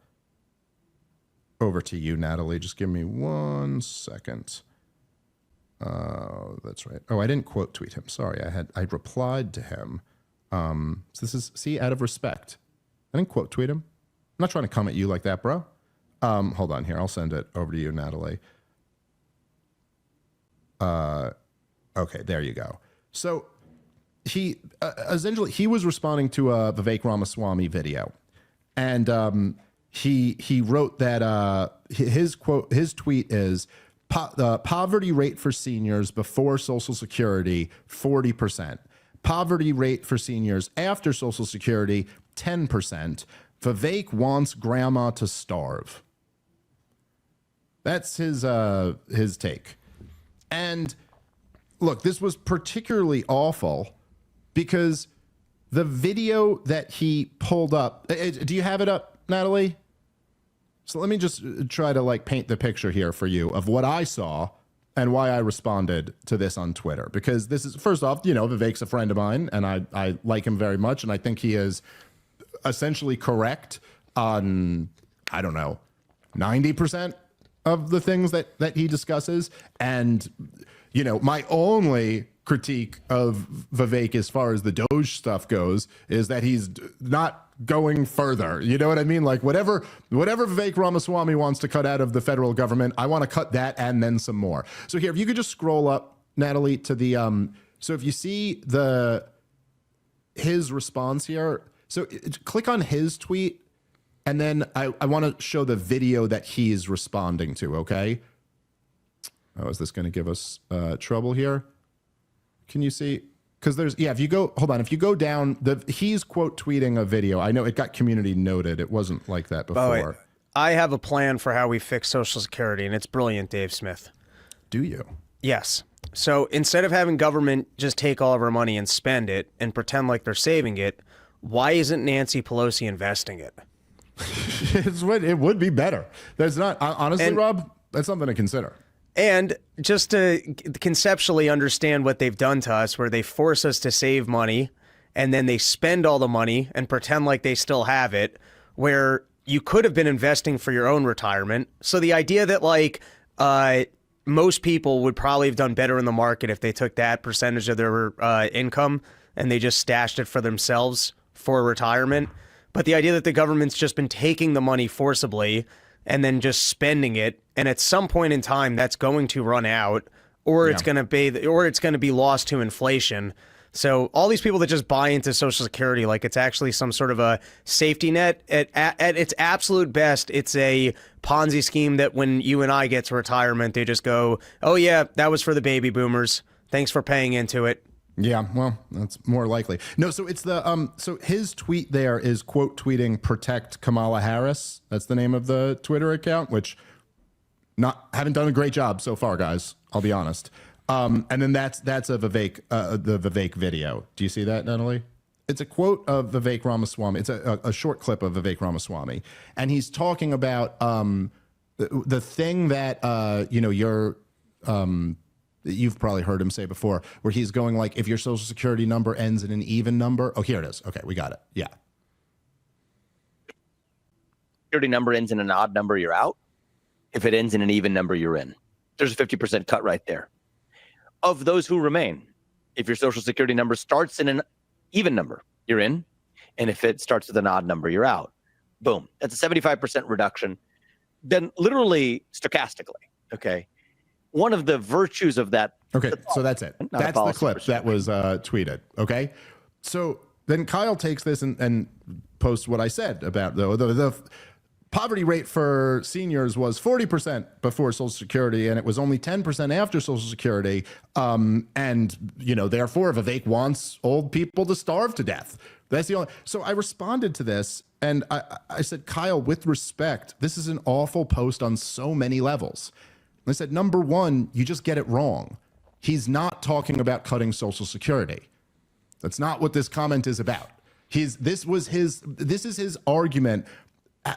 [SPEAKER 1] to you, Natalie. Just give me 1 second. That's right. Oh, I didn't quote tweet him. Sorry, I replied to him. So this is, see, out of respect. I didn't quote tweet him. I'm not trying to come at you like that, bro. Hold on here. I'll send it over to you, Natalie. Okay, there you go. So he essentially he was responding to a Vivek Ramaswamy video, and he wrote that his tweet is poverty rate for seniors before Social Security 40%, poverty rate for seniors after Social Security 10%. Vivek wants grandma to starve. That's his take. And look, this was particularly awful because the video that he pulled up, do you have it up, Natalie? So let me just try to like paint the picture here for you of what I saw and why I responded to this on Twitter. Because this is, first off, you know, Vivek's a friend of mine, and I like him very much, and I think he is essentially correct on, I don't know, 90% of the things that he discusses. And, you know, my only critique of Vivek as far as the Doge stuff goes is that he's not going further. You know what I mean? Like whatever Vivek Ramaswamy wants to cut out of the federal government, I want to cut that and then some more. So here, if you could just scroll up, Natalie, to the so if you see his response here, so click on his tweet, and then I want to show the video that he's responding to, okay? Oh, is this going to give us trouble here? Can you see? Because there's, yeah, if you go, hold on, if you go down, he's quote tweeting a video. I know it got community noted. It wasn't like that before.
[SPEAKER 2] I have a plan for how we fix Social Security, and it's brilliant, Dave Smith.
[SPEAKER 1] Do you?
[SPEAKER 2] Yes. So instead of having government just take all of our money and spend it and pretend like they're saving it, why isn't Nancy Pelosi investing it?
[SPEAKER 1] It would be better. There's not, honestly, Rob, that's something to consider.
[SPEAKER 2] And just to conceptually understand what they've done to us, where they force us to save money and then they spend all the money and pretend like they still have it, where you could have been investing for your own retirement. So the idea that like most people would probably have done better in the market if they took that percentage of their income and they just stashed it for themselves for retirement. But the idea that the government's just been taking the money forcibly and then just spending it, and at some point in time that's going to run out, or it's going to be lost to inflation. So all these people that just buy into Social Security like it's actually some sort of a safety net, at its absolute best, it's a Ponzi scheme that when you and I get to retirement, they just go, oh yeah, that was for the baby boomers. Thanks for paying into it.
[SPEAKER 1] Yeah, well, that's more likely. No, so it's the so his tweet there is quote tweeting "Protect Kamala Harris." That's the name of the Twitter account, which haven't done a great job so far, guys. I'll be honest. And then that's a Vivek the Vivek video. Do you see that, Natalie? It's a quote of Vivek Ramaswamy. It's a short clip of Vivek Ramaswamy, and he's talking about the thing that you've probably heard him say before, where he's going like, if your Social Security number ends in an even number. Oh, here it is. Okay, we got it. Yeah.
[SPEAKER 5] Security number ends in an odd number, you're out. If it ends in an even number, you're in. There's a 50% cut right there. Of those who remain, if your Social Security number starts in an even number, you're in. And if it starts with an odd number, you're out. Boom. That's a 75% reduction. Then literally stochastically, okay? One of the virtues of that. Okay,
[SPEAKER 1] so that's it. That's the clip that was tweeted. Okay, so then Kyle takes this and posts what I said about the poverty rate for seniors was 40% before Social Security, and it was only 10% after Social Security. And therefore, Vivek wants old people to starve to death. That's the only. So I responded to this, and I said, Kyle, with respect, this is an awful post on so many levels. I said, number one, you just get it wrong. He's not talking about cutting Social Security. That's not what this comment is about. This is his argument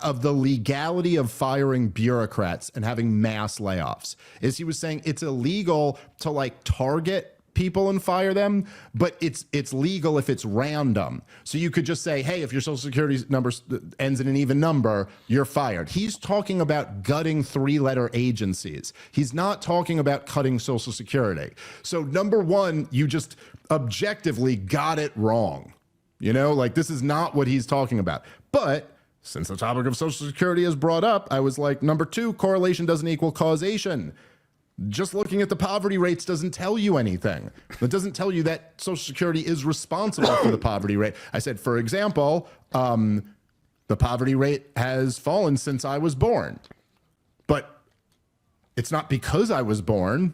[SPEAKER 1] of the legality of firing bureaucrats and having mass layoffs. Is he was saying it's illegal to like target people and fire them, but it's legal if it's random. So you could just say, hey, if your Social Security number ends in an even number, you're fired. He's talking about gutting 3-letter agencies. He's not talking about cutting Social Security. So number one, you just objectively got it wrong. Like this is not what he's talking about. But since the topic of Social Security is brought up, I was like, number two, correlation doesn't equal causation. Just looking at the poverty rates doesn't tell you anything. It doesn't tell you that Social Security is responsible for the poverty rate. I said, for example, the poverty rate has fallen since I was born. But it's not because I was born.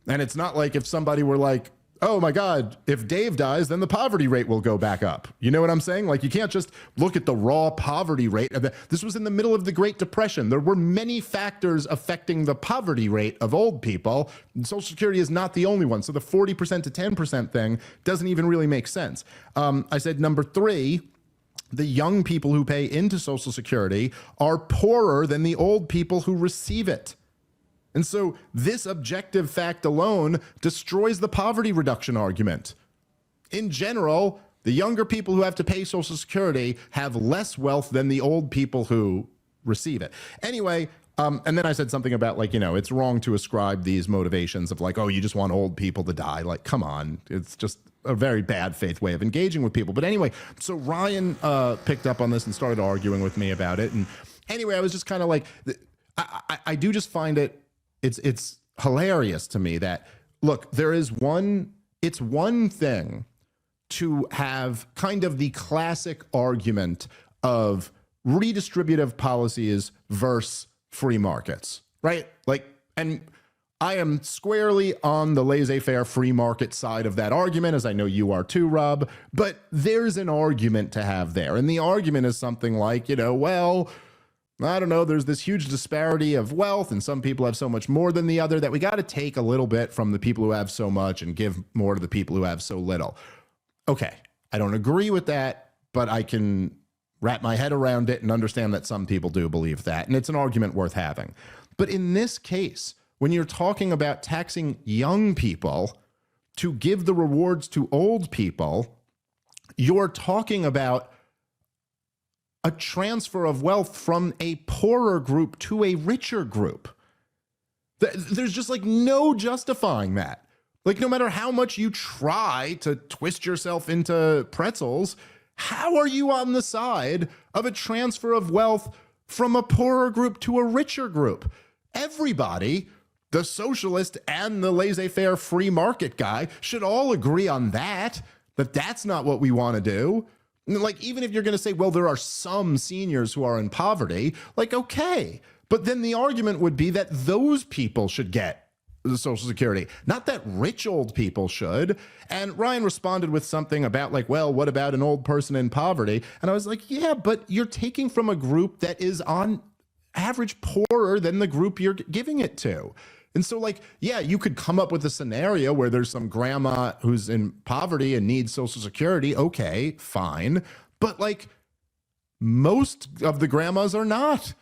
[SPEAKER 1] And it's not like if somebody were like, oh my God, if Dave dies, then the poverty rate will go back up. You know what I'm saying? Like you can't just look at the raw poverty rate. This was in the middle of the Great Depression. There were many factors affecting the poverty rate of old people. Social Security is not the only one. So the 40% to 10% thing doesn't even really make sense. I said, number three, the young people who pay into Social Security are poorer than the old people who receive it. And so this objective fact alone destroys the poverty reduction argument. In general, the younger people who have to pay Social Security have less wealth than the old people who receive it. Anyway, and then I said something about like, it's wrong to ascribe these motivations of like, oh, you just want old people to die. Like, come on. It's just a very bad faith way of engaging with people. But anyway, so Ryan picked up on this and started arguing with me about it. And anyway, I was just kind of like, I do just find it's hilarious to me that, look, it's one thing to have kind of the classic argument of redistributive policies versus free markets, right? Like, and I am squarely on the laissez-faire free market side of that argument, as I know you are too, Rob, but there's an argument to have there. And the argument is something like, well, I don't know, there's this huge disparity of wealth and some people have so much more than the other that we got to take a little bit from the people who have so much and give more to the people who have so little. Okay, I don't agree with that, but I can wrap my head around it and understand that some people do believe that, and it's an argument worth having. But in this case, when you're talking about taxing young people to give the rewards to old people, you're talking about a transfer of wealth from a poorer group to a richer group. There's just like no justifying that. Like no matter how much you try to twist yourself into pretzels, how are you on the side of a transfer of wealth from a poorer group to a richer group? Everybody, the socialist and the laissez-faire free market guy, should all agree on that that's not what we want to do. Like, even if you're going to say, well, there are some seniors who are in poverty, like, okay. But then the argument would be that those people should get the Social Security, not that rich old people should. And Ryan responded with something about like, well, what about an old person in poverty? And I was like, yeah, but you're taking from a group that is on average poorer than the group you're giving it to. And so like, yeah, you could come up with a scenario where there's some grandma who's in poverty and needs Social Security. Okay, fine. But like most of the grandmas are not.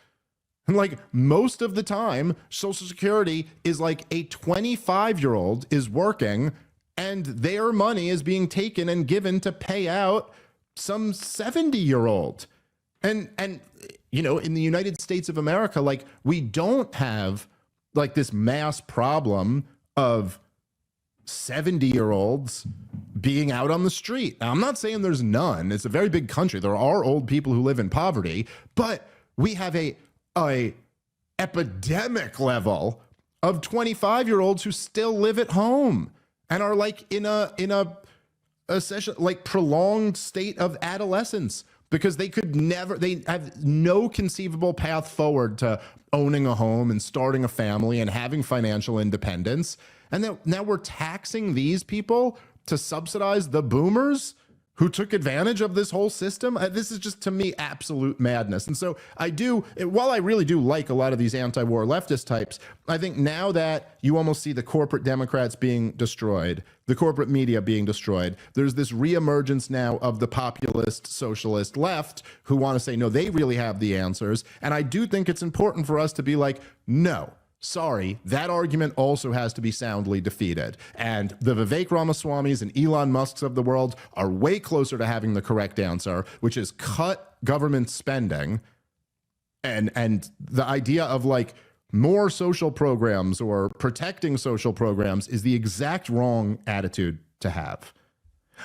[SPEAKER 1] And like most of the time, Social Security is like a 25-year-old is working and their money is being taken and given to pay out some 70-year-old. And you know, in the United States of America, like we don't have like this mass problem of 70-year-olds being out on the street. Now, I'm not saying there's none. It's a very big country. There are old people who live in poverty, but we have a epidemic level of 25-year-olds who still live at home and are like in a session, like prolonged state of adolescence because they have no conceivable path forward to owning a home and starting a family and having financial independence. And now we're taxing these people to subsidize the boomers who took advantage of this whole system. This is just, to me, absolute madness. And so while I really do like a lot of these anti-war leftist types, I think now that you almost see the corporate Democrats being destroyed, the corporate media being destroyed, there's this reemergence now of the populist socialist left who want to say, no, they really have the answers. And I do think it's important for us to be like, no, sorry, that argument also has to be soundly defeated. And the Vivek Ramaswamis and Elon Musks of the world are way closer to having the correct answer, which is cut government spending. And the idea of like more social programs or protecting social programs is the exact wrong attitude to have.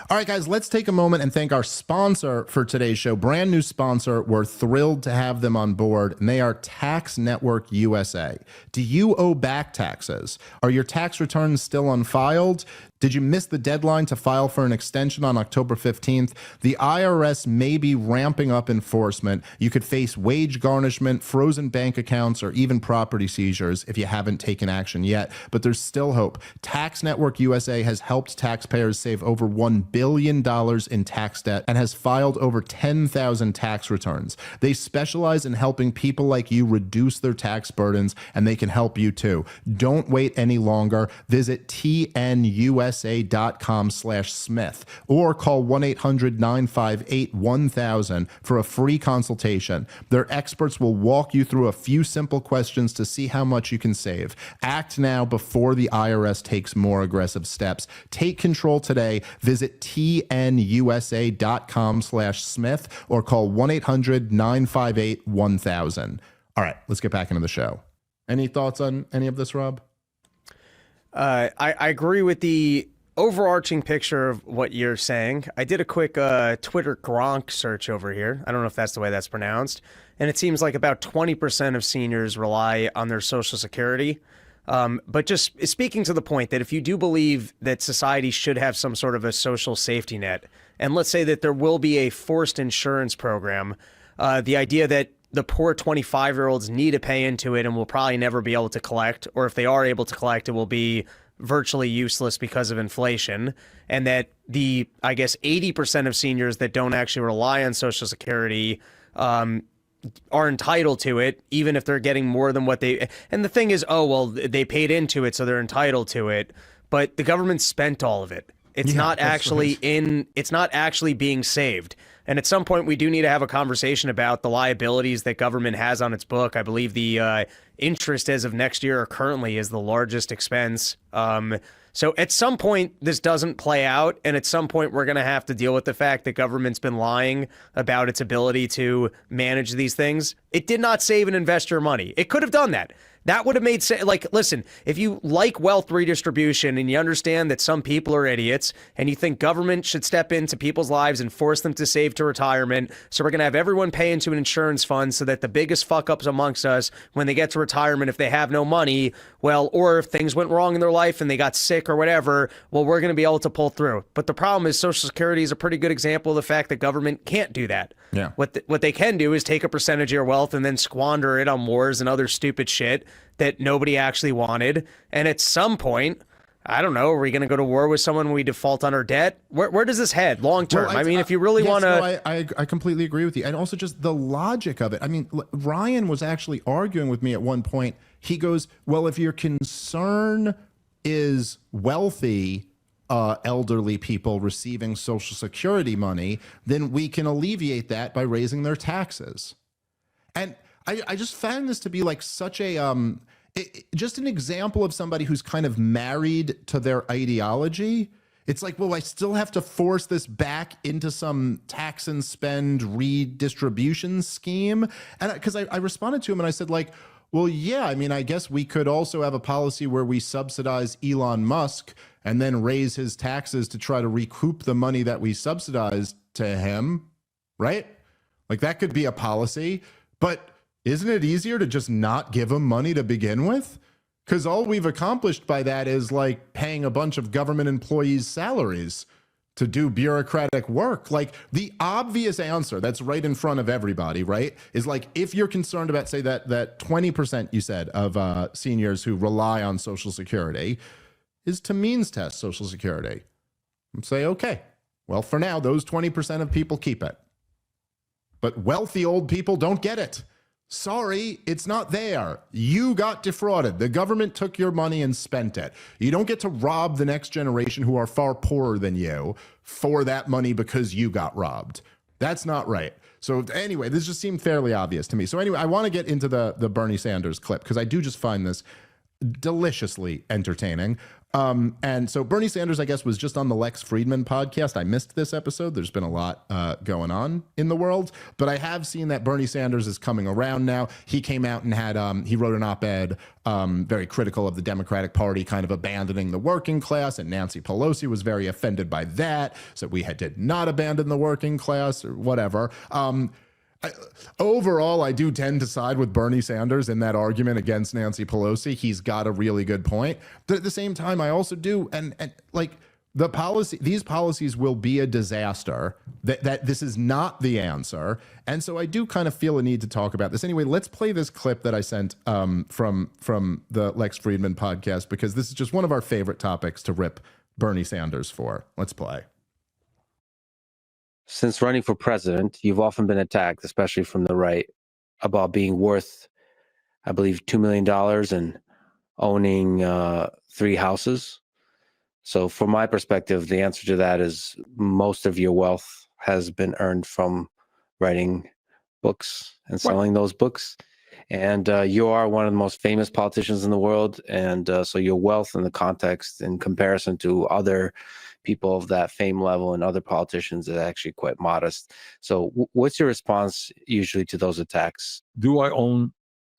[SPEAKER 1] All right, guys, let's take a moment and thank our sponsor for today's show. Brand new sponsor. We're thrilled to have them on board, and they are Tax Network USA. Do you owe back taxes? Are your tax returns still unfiled? Did you miss the deadline to file for an extension on October 15th? The IRS may be ramping up enforcement. You could face wage garnishment, frozen bank accounts, or even property seizures if you haven't taken action yet. But there's still hope. Tax Network USA has helped taxpayers save over $1 billion in tax debt and has filed over 10,000 tax returns. They specialize in helping people like you reduce their tax burdens, and they can help you too. Don't wait any longer. Visit tnusa.com/Smith or call 1-800-958-1000 for a free consultation. Their experts will walk you through a few simple questions to see how much you can save. Act now before the IRS takes more aggressive steps. Take control today. Visit tnusa.com/Smith or call 1-800-958-1000. All right, let's get back into the show. Any thoughts on any of this, Rob?
[SPEAKER 2] I agree with the overarching picture of what you're saying. I did a quick Twitter Gronk search over here. I don't know if that's the way that's pronounced. And it seems like about 20% of seniors rely on their Social Security. But just speaking to the point that if you do believe that society should have some sort of a social safety net, and let's say that there will be a forced insurance program, the idea that the poor 25-year-olds need to pay into it and will probably never be able to collect, or if they are able to collect, it will be virtually useless because of inflation, and that the, I guess, 80% of seniors that don't actually rely on Social Security, are entitled to it, even if they're getting more than what they. And the thing is, oh, well, they paid into it, so they're entitled to it. But the government spent all of it. It's not actually it's not actually being saved. And at some point, we do need to have a conversation about the liabilities that government has on its book. I believe the interest as of next year or currently is the largest expense. So at some point, this doesn't play out. And at some point, we're going to have to deal with the fact that government's been lying about its ability to manage these things. It did not save and invest your money. It could have done that. That would have made sense. Like, listen, if you like wealth redistribution and you understand that some people are idiots and you think government should step into people's lives and force them to save to retirement, so we're going to have everyone pay into an insurance fund so that the biggest fuck ups amongst us when they get to retirement, if they have no money, well, or if things went wrong in their life and they got sick or whatever, well, we're going to be able to pull through. But the problem is Social Security is a pretty good example of the fact that government can't do that.
[SPEAKER 1] Yeah.
[SPEAKER 2] What they can do is take a percentage of your wealth and then squander it on wars and other stupid shit that nobody actually wanted. And at some point, I don't know, are we going to go to war with someone when we default on our debt? Where does this head long term?
[SPEAKER 1] Well,
[SPEAKER 2] I mean, if you really want to...
[SPEAKER 1] No, I completely agree with you. And also just the logic of it. I mean, Ryan was actually arguing with me at one point. He goes, well, if your concern is wealthy elderly people receiving Social Security money, then we can alleviate that by raising their taxes. And I just found this to be like such a just an example of somebody who's kind of married to their ideology. It's like, well, I still have to force this back into some tax and spend redistribution scheme. And because I responded to him and I said, like, well, yeah, I mean, I guess we could also have a policy where we subsidize Elon Musk and then raise his taxes to try to recoup the money that we subsidized to him, right? Like that could be a policy, but isn't it easier to just not give him money to begin with? Because all we've accomplished by that is like paying a bunch of government employees' salaries to do bureaucratic work. Like the obvious answer that's right in front of everybody, right, is like if you're concerned about, say, that 20% you said of seniors who rely on Social Security is to means test Social Security and say, okay, well, for now, those 20% of people keep it. But wealthy old people don't get it. Sorry, it's not there. You got defrauded. The government took your money and spent it. You don't get to rob the next generation who are far poorer than you for that money because you got robbed. That's not right. So anyway, this just seemed fairly obvious to me. So anyway, I want to get into the Bernie Sanders clip because I do just find this deliciously entertaining. And so Bernie Sanders, I guess, was just on the Lex Friedman podcast. I missed this episode. There's been a lot going on in the world, but I have seen that Bernie Sanders is coming around now. He came out and had he wrote an op-ed very critical of the Democratic Party kind of abandoning the working class, and Nancy Pelosi was very offended by that. So we did not abandon the working class or whatever. Overall, I do tend to side with Bernie Sanders in that argument against Nancy Pelosi. He's got a really good point. But at the same time, I also do, and like these policies will be a disaster. That this is not the answer. And so I do kind of feel a need to talk about this. Anyway, let's play this clip that I sent from the Lex Friedman podcast, because this is just one of our favorite topics to rip Bernie Sanders for. Let's play.
[SPEAKER 6] Since running for president, you've often been attacked, especially from the right, about being worth, I believe, $2 million and owning 3 houses. So from my perspective, the answer to that is most of your wealth has been earned from writing books and selling those books. And you are one of the most famous politicians in the world. And so your wealth in the context in comparison to other people of that fame level and other politicians is actually quite modest. So what's your response usually to those attacks?
[SPEAKER 7] Do I own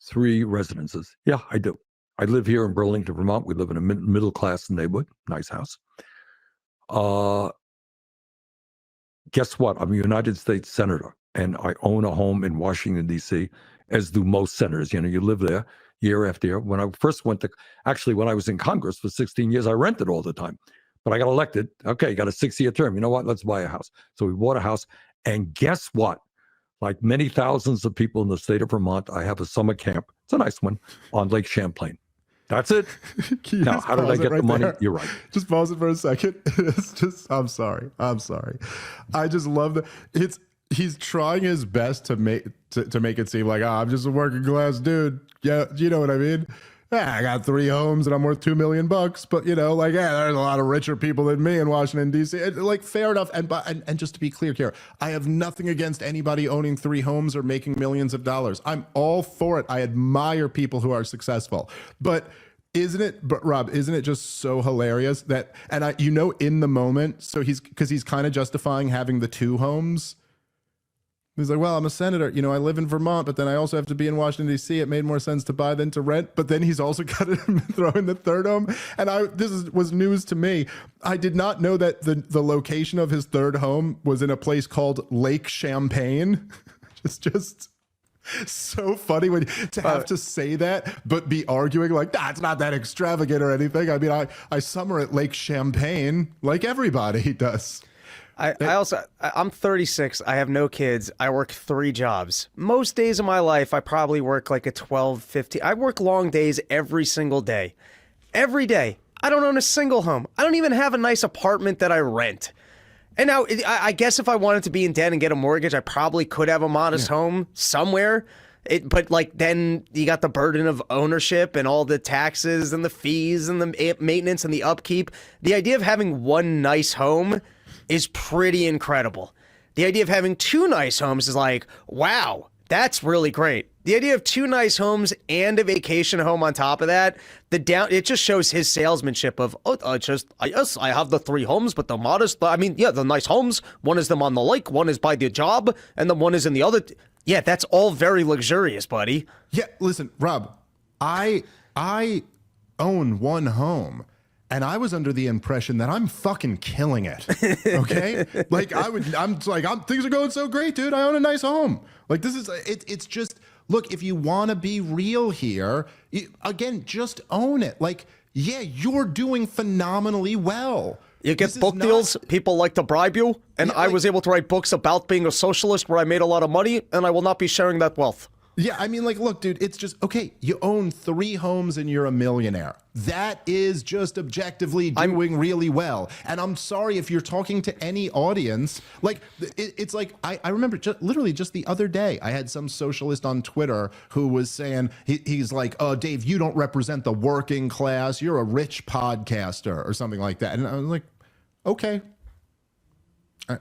[SPEAKER 7] 3 residences? Yeah, I do. I live here in Burlington, Vermont. We live in a middle-class neighborhood, nice house. Guess what? I'm a United States Senator, and I own a home in Washington, D.C., as do most senators. You know, you live there year after year. When I first when I was in Congress for 16 years, I rented all the time. But I got elected. Okay, got a 6-year term. You know what? Let's buy a house. So we bought a house. And guess what? Like many thousands of people in the state of Vermont, I have a summer camp. It's a nice one on Lake Champlain. That's it. Now, how did I get the money? You're right.
[SPEAKER 1] Just pause it for a second. It's just, I'm sorry. I just love that. he's trying his best to make it seem like, I'm just a working class dude. Yeah, you know what I mean? Yeah, I got 3 homes and I'm worth $2 million, but there's a lot of richer people than me in Washington D.C. Like, fair enough. And just to be clear here, I have nothing against anybody owning 3 homes or making millions of dollars. I'm all for it. I admire people who are successful, but Rob, isn't it just so hilarious that, and in the moment, so he's kind of justifying having the 2 homes. He's like, well, I'm a senator. I live in Vermont, but then I also have to be in Washington, D.C. It made more sense to buy than to rent. But then he's also got to throw in the 3rd home. And was news to me. I did not know that the location of his 3rd home was in a place called Lake Champlain. It's just so funny to have to say that, but be arguing like, it's not that extravagant or anything. I mean, I summer at Lake Champlain like everybody does.
[SPEAKER 2] I'm 36. I have no kids. I work 3 jobs. Most days of my life, I probably work like a 12, 15. I work long days every single day. Every day. I don't own a single home. I don't even have a nice apartment that I rent. And now, I guess if I wanted to be in debt and get a mortgage, I probably could have a modest home somewhere. But then you got the burden of ownership and all the taxes and the fees and the maintenance and the upkeep. The idea of having one nice home is pretty incredible. The idea of having 2 nice homes is like, wow, that's really great. The idea of 2 nice homes and a vacation home on top of that, it just shows his salesmanship of, yes, I have the 3 homes, but the modest, the nice homes. One is them on the lake, one is by the job, and then one is in the other. Yeah, that's all very luxurious, buddy.
[SPEAKER 1] Yeah, listen, Rob, I own 1 home. And I was under the impression that I'm fucking killing it. Okay? Things are going so great, dude. I own a nice home. Like, it's just, look, if you want to be real here, again, just own it. Like, yeah, you're doing phenomenally well.
[SPEAKER 2] You get book deals, people like to bribe you, and I was able to write books about being a socialist where I made a lot of money, and I will not be sharing that wealth.
[SPEAKER 1] Yeah, I mean, look, dude, it's just, okay, you own 3 homes and you're a millionaire. That is just objectively doing really well. And I'm sorry if you're talking to any audience, it's like, I remember literally just the other day, I had some socialist on Twitter who was saying, he's like, oh, Dave, you don't represent the working class. You're a rich podcaster or something like that. And I was like, okay.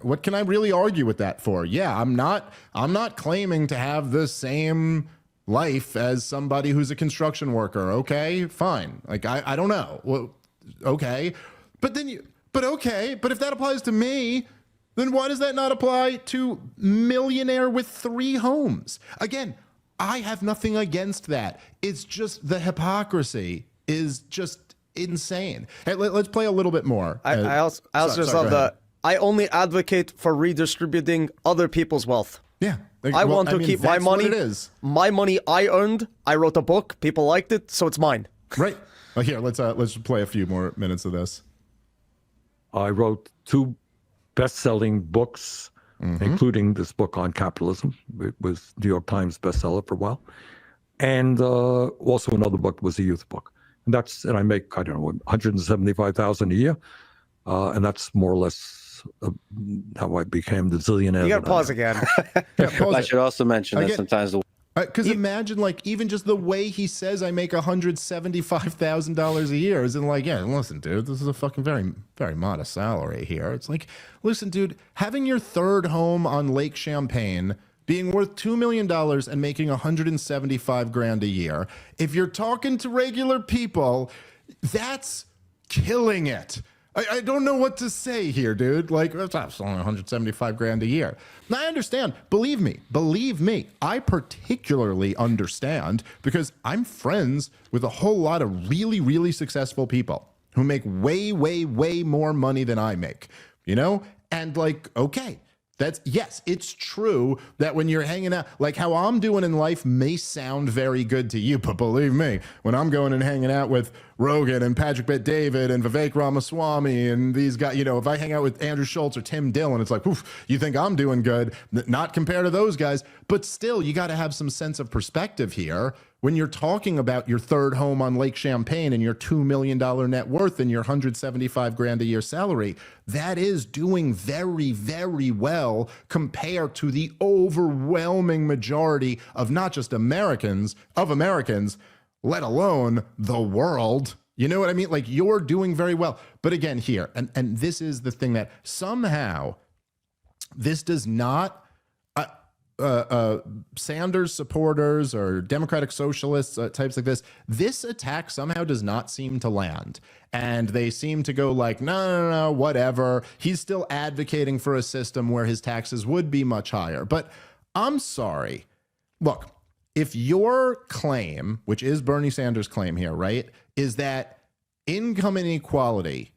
[SPEAKER 1] What can I really argue with that for? Yeah, I'm not claiming to have the same life as somebody who's a construction worker. Okay, fine. Like, I don't know. Well, okay. But if that applies to me, then why does that not apply to millionaire with 3 homes? Again, I have nothing against that. It's just the hypocrisy is just insane. Hey, let's play a little bit more.
[SPEAKER 2] I also just love the, I only advocate for redistributing other people's wealth.
[SPEAKER 1] Yeah.
[SPEAKER 2] I want to keep my money.
[SPEAKER 1] It is.
[SPEAKER 2] My money I earned. I wrote a book. People liked it, so it's mine.
[SPEAKER 1] Right. Well, here, let's play a few more minutes of this.
[SPEAKER 7] I wrote 2 best-selling books, including this book on capitalism. It was New York Times bestseller for a while. And also another book was a youth book. And I make, I don't know, $175,000 a year. And that's more or less how I became the zillionaire.
[SPEAKER 2] You got to pause again.
[SPEAKER 6] I should also mention that sometimes
[SPEAKER 1] because imagine, even just the way he says I make $175,000 a year is listen, dude, this is a fucking very, very modest salary here. It's like, listen, dude, having your 3rd home on Lake Champlain being worth $2 million and making $175,000 a year, if you're talking to regular people, that's killing it. I don't know what to say here, dude. That's only $175,000 a year. Now, I understand. Believe me, I particularly understand because I'm friends with a whole lot of really, really successful people who make way, way, way more money than I make, And okay, yes, it's true that when you're hanging out, how I'm doing in life may sound very good to you, but believe me, when I'm going and hanging out with Rogan and Patrick Bet David and Vivek Ramaswamy and these guys, you know, if I hang out with Andrew Schultz or Tim Dillon, it's like, oof, you think I'm doing good? Not compared to those guys. But still, you got to have some sense of perspective here when you're talking about your third home on Lake Champlain and your $2 million net worth and your $175,000 a year salary. That is doing very, very well compared to the overwhelming majority of not just Americans, let alone the world. You know what I mean? Like, you're doing very well. But again, here, and this is the thing that somehow this does not, Sanders supporters or Democratic Socialists, types like this attack somehow does not seem to land. And they seem to go like, no, whatever. He's still advocating for a system where his taxes would be much higher. But I'm sorry. Look, if your claim, which is Bernie Sanders' claim here, right, is that income inequality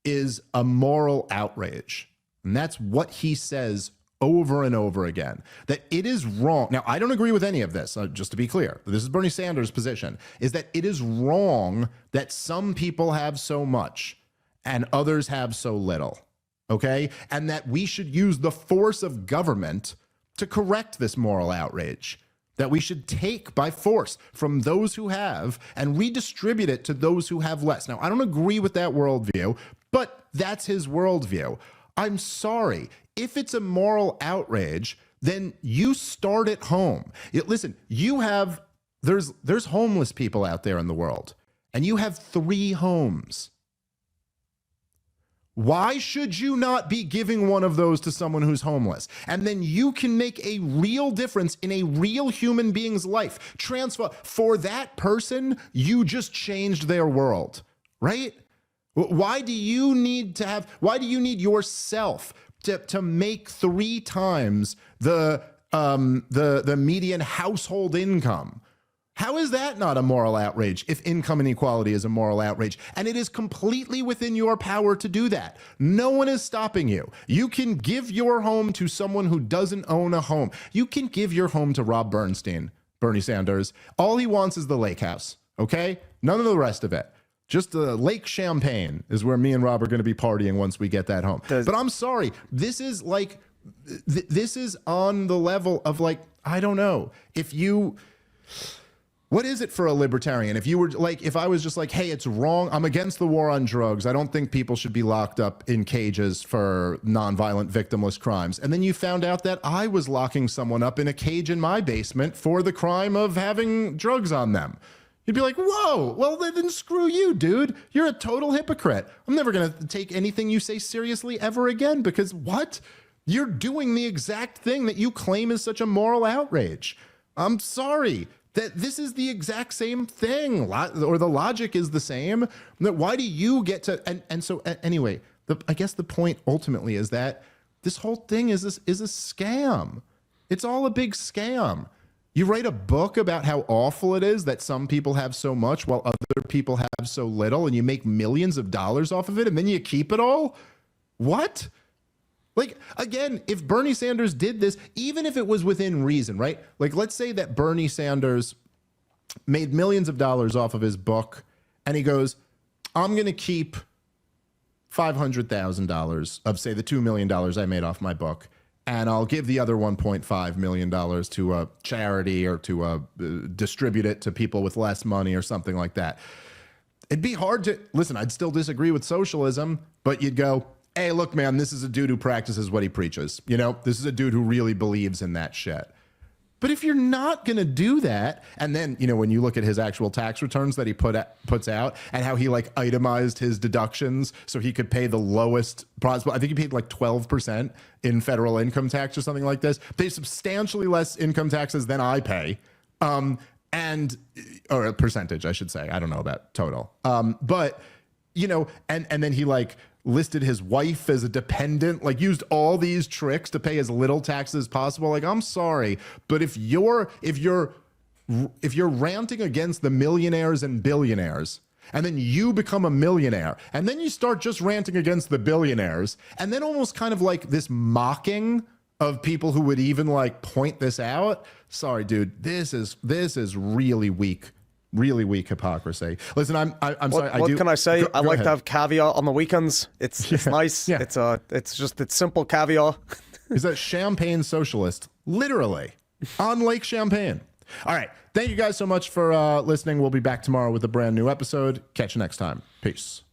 [SPEAKER 1] is a moral outrage, and that's what he says over and over again, that it is wrong. Now, I don't agree with any of this, just to be clear. This is Bernie Sanders' position, is that it is wrong that some people have so much and others have so little, okay? And that we should use the force of government to correct this moral outrage, that we should take by force from those who have and redistribute it to those who have less. Now, I don't agree with that worldview, but that's his worldview. I'm sorry. If it's a moral outrage, then you start at home. Listen, there's homeless people out there in the world, and you have 3 homes. Why should you not be giving one of those to someone who's homeless? And then you can make a real difference in a real human being's life. Transfer for that person, you just changed their world, right? Why do you need yourself to make 3 times the median household income? How is that not a moral outrage if income inequality is a moral outrage? And it is completely within your power to do that. No one is stopping you. You can give your home to someone who doesn't own a home. You can give your home to Rob Bernstein, Bernie Sanders. All he wants is the lake house, okay? None of the rest of it. Just Lake Champlain is where me and Rob are going to be partying once we get that home. But I'm sorry, this is like, this is on the level of like, I don't know, what is it for a libertarian? If you were like, if I was just like, hey, it's wrong, I'm against the war on drugs, I don't think people should be locked up in cages for nonviolent victimless crimes. And then you found out that I was locking someone up in a cage in my basement for the crime of having drugs on them. You'd be like, whoa, well, then screw you, dude. You're a total hypocrite. I'm never going to take anything you say seriously ever again, because what? You're doing the exact thing that you claim is such a moral outrage. I'm sorry. That this is the exact same thing, or the logic is the same. That why do you get to, and so anyway, I guess the point ultimately is that this whole thing is a scam. It's all a big scam. You write a book about how awful it is that some people have so much while other people have so little, and you make millions of dollars off of it, and then you keep it all? What? Like, again, if Bernie Sanders did this, even if it was within reason, right? Like, let's say that Bernie Sanders made millions of dollars off of his book, and he goes, I'm going to keep $500,000 of, say, the $2 million I made off my book, and I'll give the other $1.5 million to a charity or to distribute it to people with less money or something like that. It'd be hard to, listen, I'd still disagree with socialism, but you'd go, hey, look, man, this is a dude who practices what he preaches. You know, this is a dude who really believes in that shit. But if you're not going to do that, and then, you know, when you look at his actual tax returns that he puts out and how he like itemized his deductions so he could pay the lowest possible, I think he paid like 12% in federal income tax or something like this. Pay substantially less income taxes than I pay. Or a percentage, I should say. I don't know about total. But, you know, and then he like listed his wife as a dependent, like used all these tricks to pay as little taxes as possible. Like, I'm sorry, but if you're ranting against the millionaires and billionaires, and then you become a millionaire, and then you start just ranting against the billionaires, and then almost kind of like this mocking of people who would even like point this out. Sorry, dude, this is really weak. really weak hypocrisy. Listen, I'm sorry.
[SPEAKER 2] What can I say? I like
[SPEAKER 1] ahead.
[SPEAKER 2] to have caviar on the weekends. It's nice.
[SPEAKER 1] yeah.
[SPEAKER 2] It's simple caviar.
[SPEAKER 1] He's a champagne socialist, literally, on Lake Champlain. All right. Thank you guys so much for listening. We'll be back tomorrow with a brand new episode. Catch you next time. Peace.